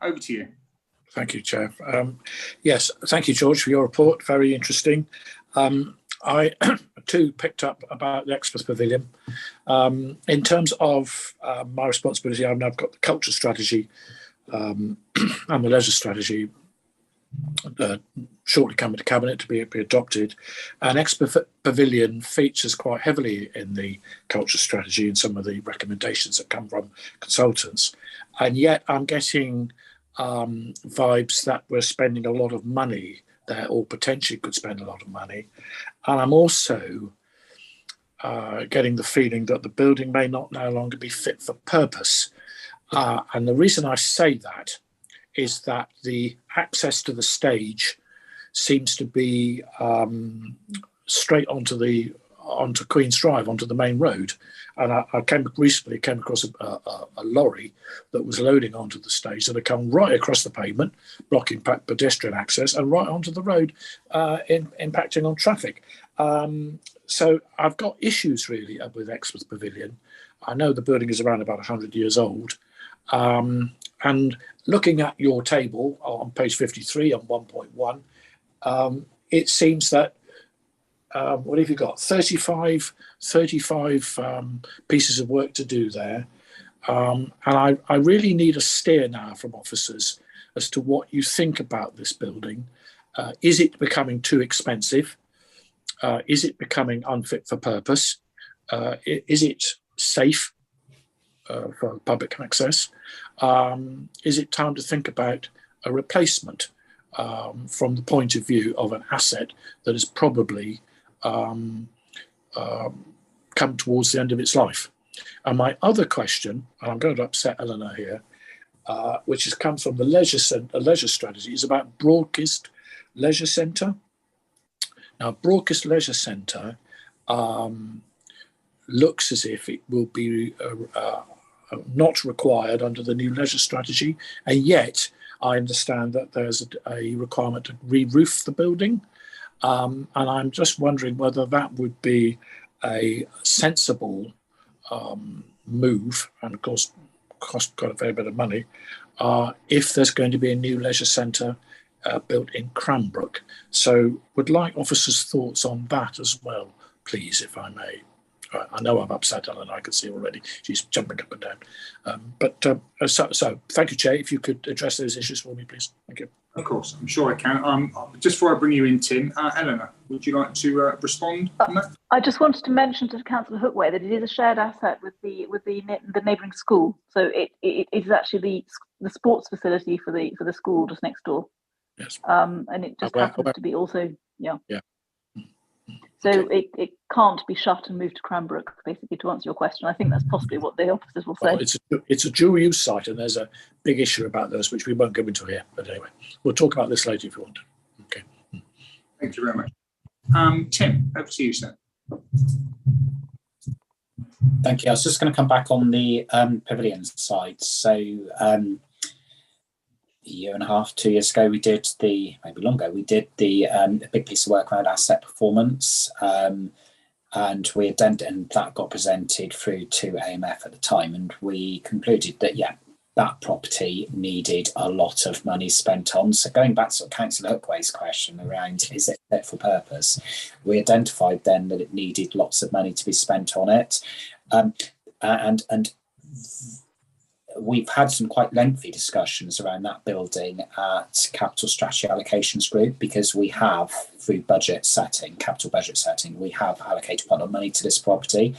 over to you. Thank you, Chair. Yes, thank you, George, for your report. Very interesting. I too picked up about the Exmouth Pavilion. In terms of my responsibility, I've got the culture strategy and the leisure strategy shortly coming to Cabinet to be adopted. And Exmouth Pavilion features quite heavily in the culture strategy and some of the recommendations that come from consultants. And yet I'm getting vibes that we're spending a lot of money there, or potentially could spend a lot of money. And I'm also getting the feeling that the building may not no longer be fit for purpose. And the reason I say that is that the access to the stage seems to be straight onto Queen's Drive, onto the main road. And I recently came across a lorry that was loading onto the stage that had come right across the pavement, blocking pedestrian access, and right onto the road, impacting on traffic. So I've got issues really with Exmouth Pavilion. I know the building is around about 100 years old. And looking at your table on page 53 on 1.1, it seems that what have you got? 35 pieces of work to do there. And I really need a steer now from officers as to what you think about this building. Is it becoming too expensive? Is it becoming unfit for purpose? Is it safe for public access? Is it time to think about a replacement from the point of view of an asset that has probably come towards the end of its life? And my other question, and I'm going to upset Eleanor here, which has come from the leisure strategy, is about Broadcast Leisure Centre. Now, Broadcast Leisure Centre looks as if it will be not required under the new leisure strategy, and yet I understand that there's a requirement to re-roof the building, and I'm just wondering whether that would be a sensible move, and of course cost quite a fair bit of money, if there's going to be a new leisure centre built in Cranbrook. So would like officers' thoughts on that as well, please, if I may. I know I've upset Ellen, I can see already. She's jumping up and down. So thank you, Chair. If you could address those issues for me, please. Thank you. Of course, I'm sure I can. Just before I bring you in, Tim, Eleanor, would you like to respond on that? I just wanted to mention to Councillor Hookway that it is a shared asset with the neighbouring school. So it is actually the sports facility for the school just next door. Yes. And it just happens to be also, yeah. So Okay. it can't be shut and moved to Cranbrook, basically, to answer your question. I think that's possibly what the officers will say. Well, it's a dual use site, and there's a big issue about those, which we won't go into here. But anyway, we'll talk about this later if you want. Okay. Thank you very much. Tim, over to you, sir. Thank you. I was just going to come back on the pavilion side. So a year and a half, 2 years ago, we did maybe longer, we did the big piece of work around asset performance, and that got presented through to AMF at the time, and we concluded that, yeah, that property needed a lot of money spent on. So going back to Councillor Hookway's question around, is it fit for purpose? We identified then that it needed lots of money to be spent on it. And we've had some quite lengthy discussions around that building at Capital Strategy Allocations Group, because we have, through capital budget setting, we have allocated quite a lot of money to this property,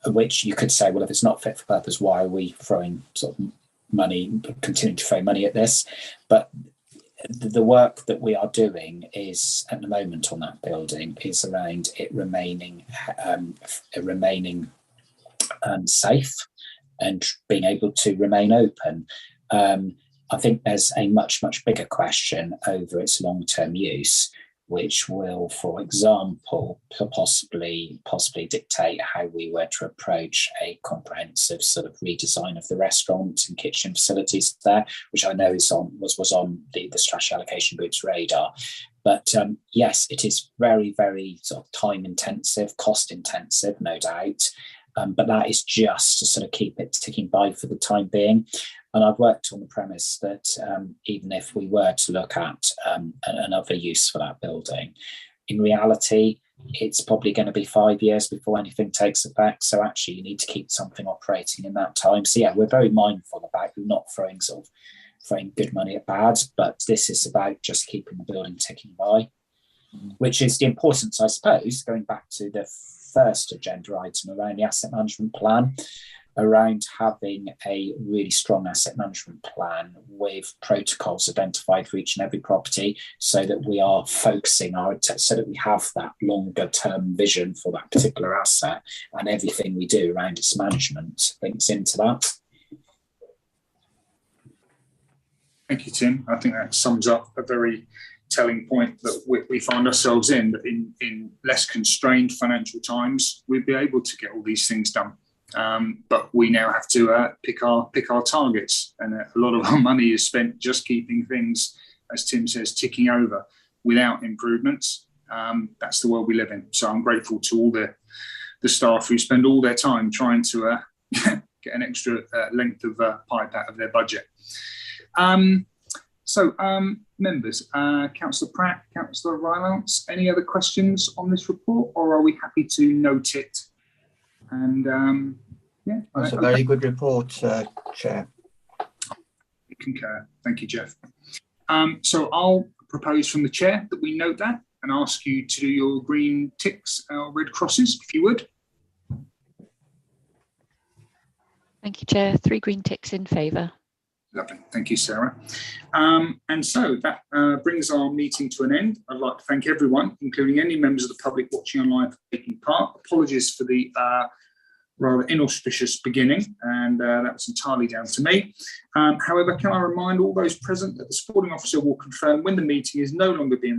which you could say, well, if it's not fit for purpose, why are we throwing sort of money, continuing to throw money at this? But the work that we are doing is, at the moment on that building, is around it remaining safe and being able to remain open. I think there's a much, much bigger question over its long-term use, which will, for example, possibly dictate how we were to approach a comprehensive sort of redesign of the restaurant and kitchen facilities there, which I know was on the strategy allocation group's radar. But yes, it is very, very sort of time intensive, cost intensive, no doubt. But that is just to sort of keep it ticking by for the time being. And I've worked on the premise that even if we were to look at another use for that building, in reality, it's probably going to be 5 years before anything takes effect. So actually, you need to keep something operating in that time. So yeah, we're very mindful about not throwing good money at bad, but this is about just keeping the building ticking by, which is the importance, I suppose, going back to the first agenda item around the asset management plan, around having a really strong asset management plan with protocols identified for each and every property, so that we are focusing so that we have that longer term vision for that particular asset, and everything we do around its management links into that. Thank you, Tim. I think that sums up a very telling point that we find ourselves in, that in less constrained financial times, we'd be able to get all these things done. But we now have to pick our targets, and a lot of our money is spent just keeping things, as Tim says, ticking over without improvements. That's the world we live in. So I'm grateful to all the staff who spend all their time trying to get an extra length of pipe out of their budget. Members, Councillor Pratt, Councillor Rylance, any other questions on this report, or are we happy to note it? And yeah, that's a very good report, Chair. Concur. Thank you, Jeff. So I'll propose from the chair that we note that and ask you to do your green ticks or red crosses, if you would. Thank you, Chair. 3 green ticks in favour. Lovely. Thank you, Sarah. And so that brings our meeting to an end. I'd like to thank everyone, including any members of the public watching online, for taking part. Apologies for the rather inauspicious beginning, and that was entirely down to me. However, can I remind all those present that the sporting officer will confirm when the meeting is no longer being recorded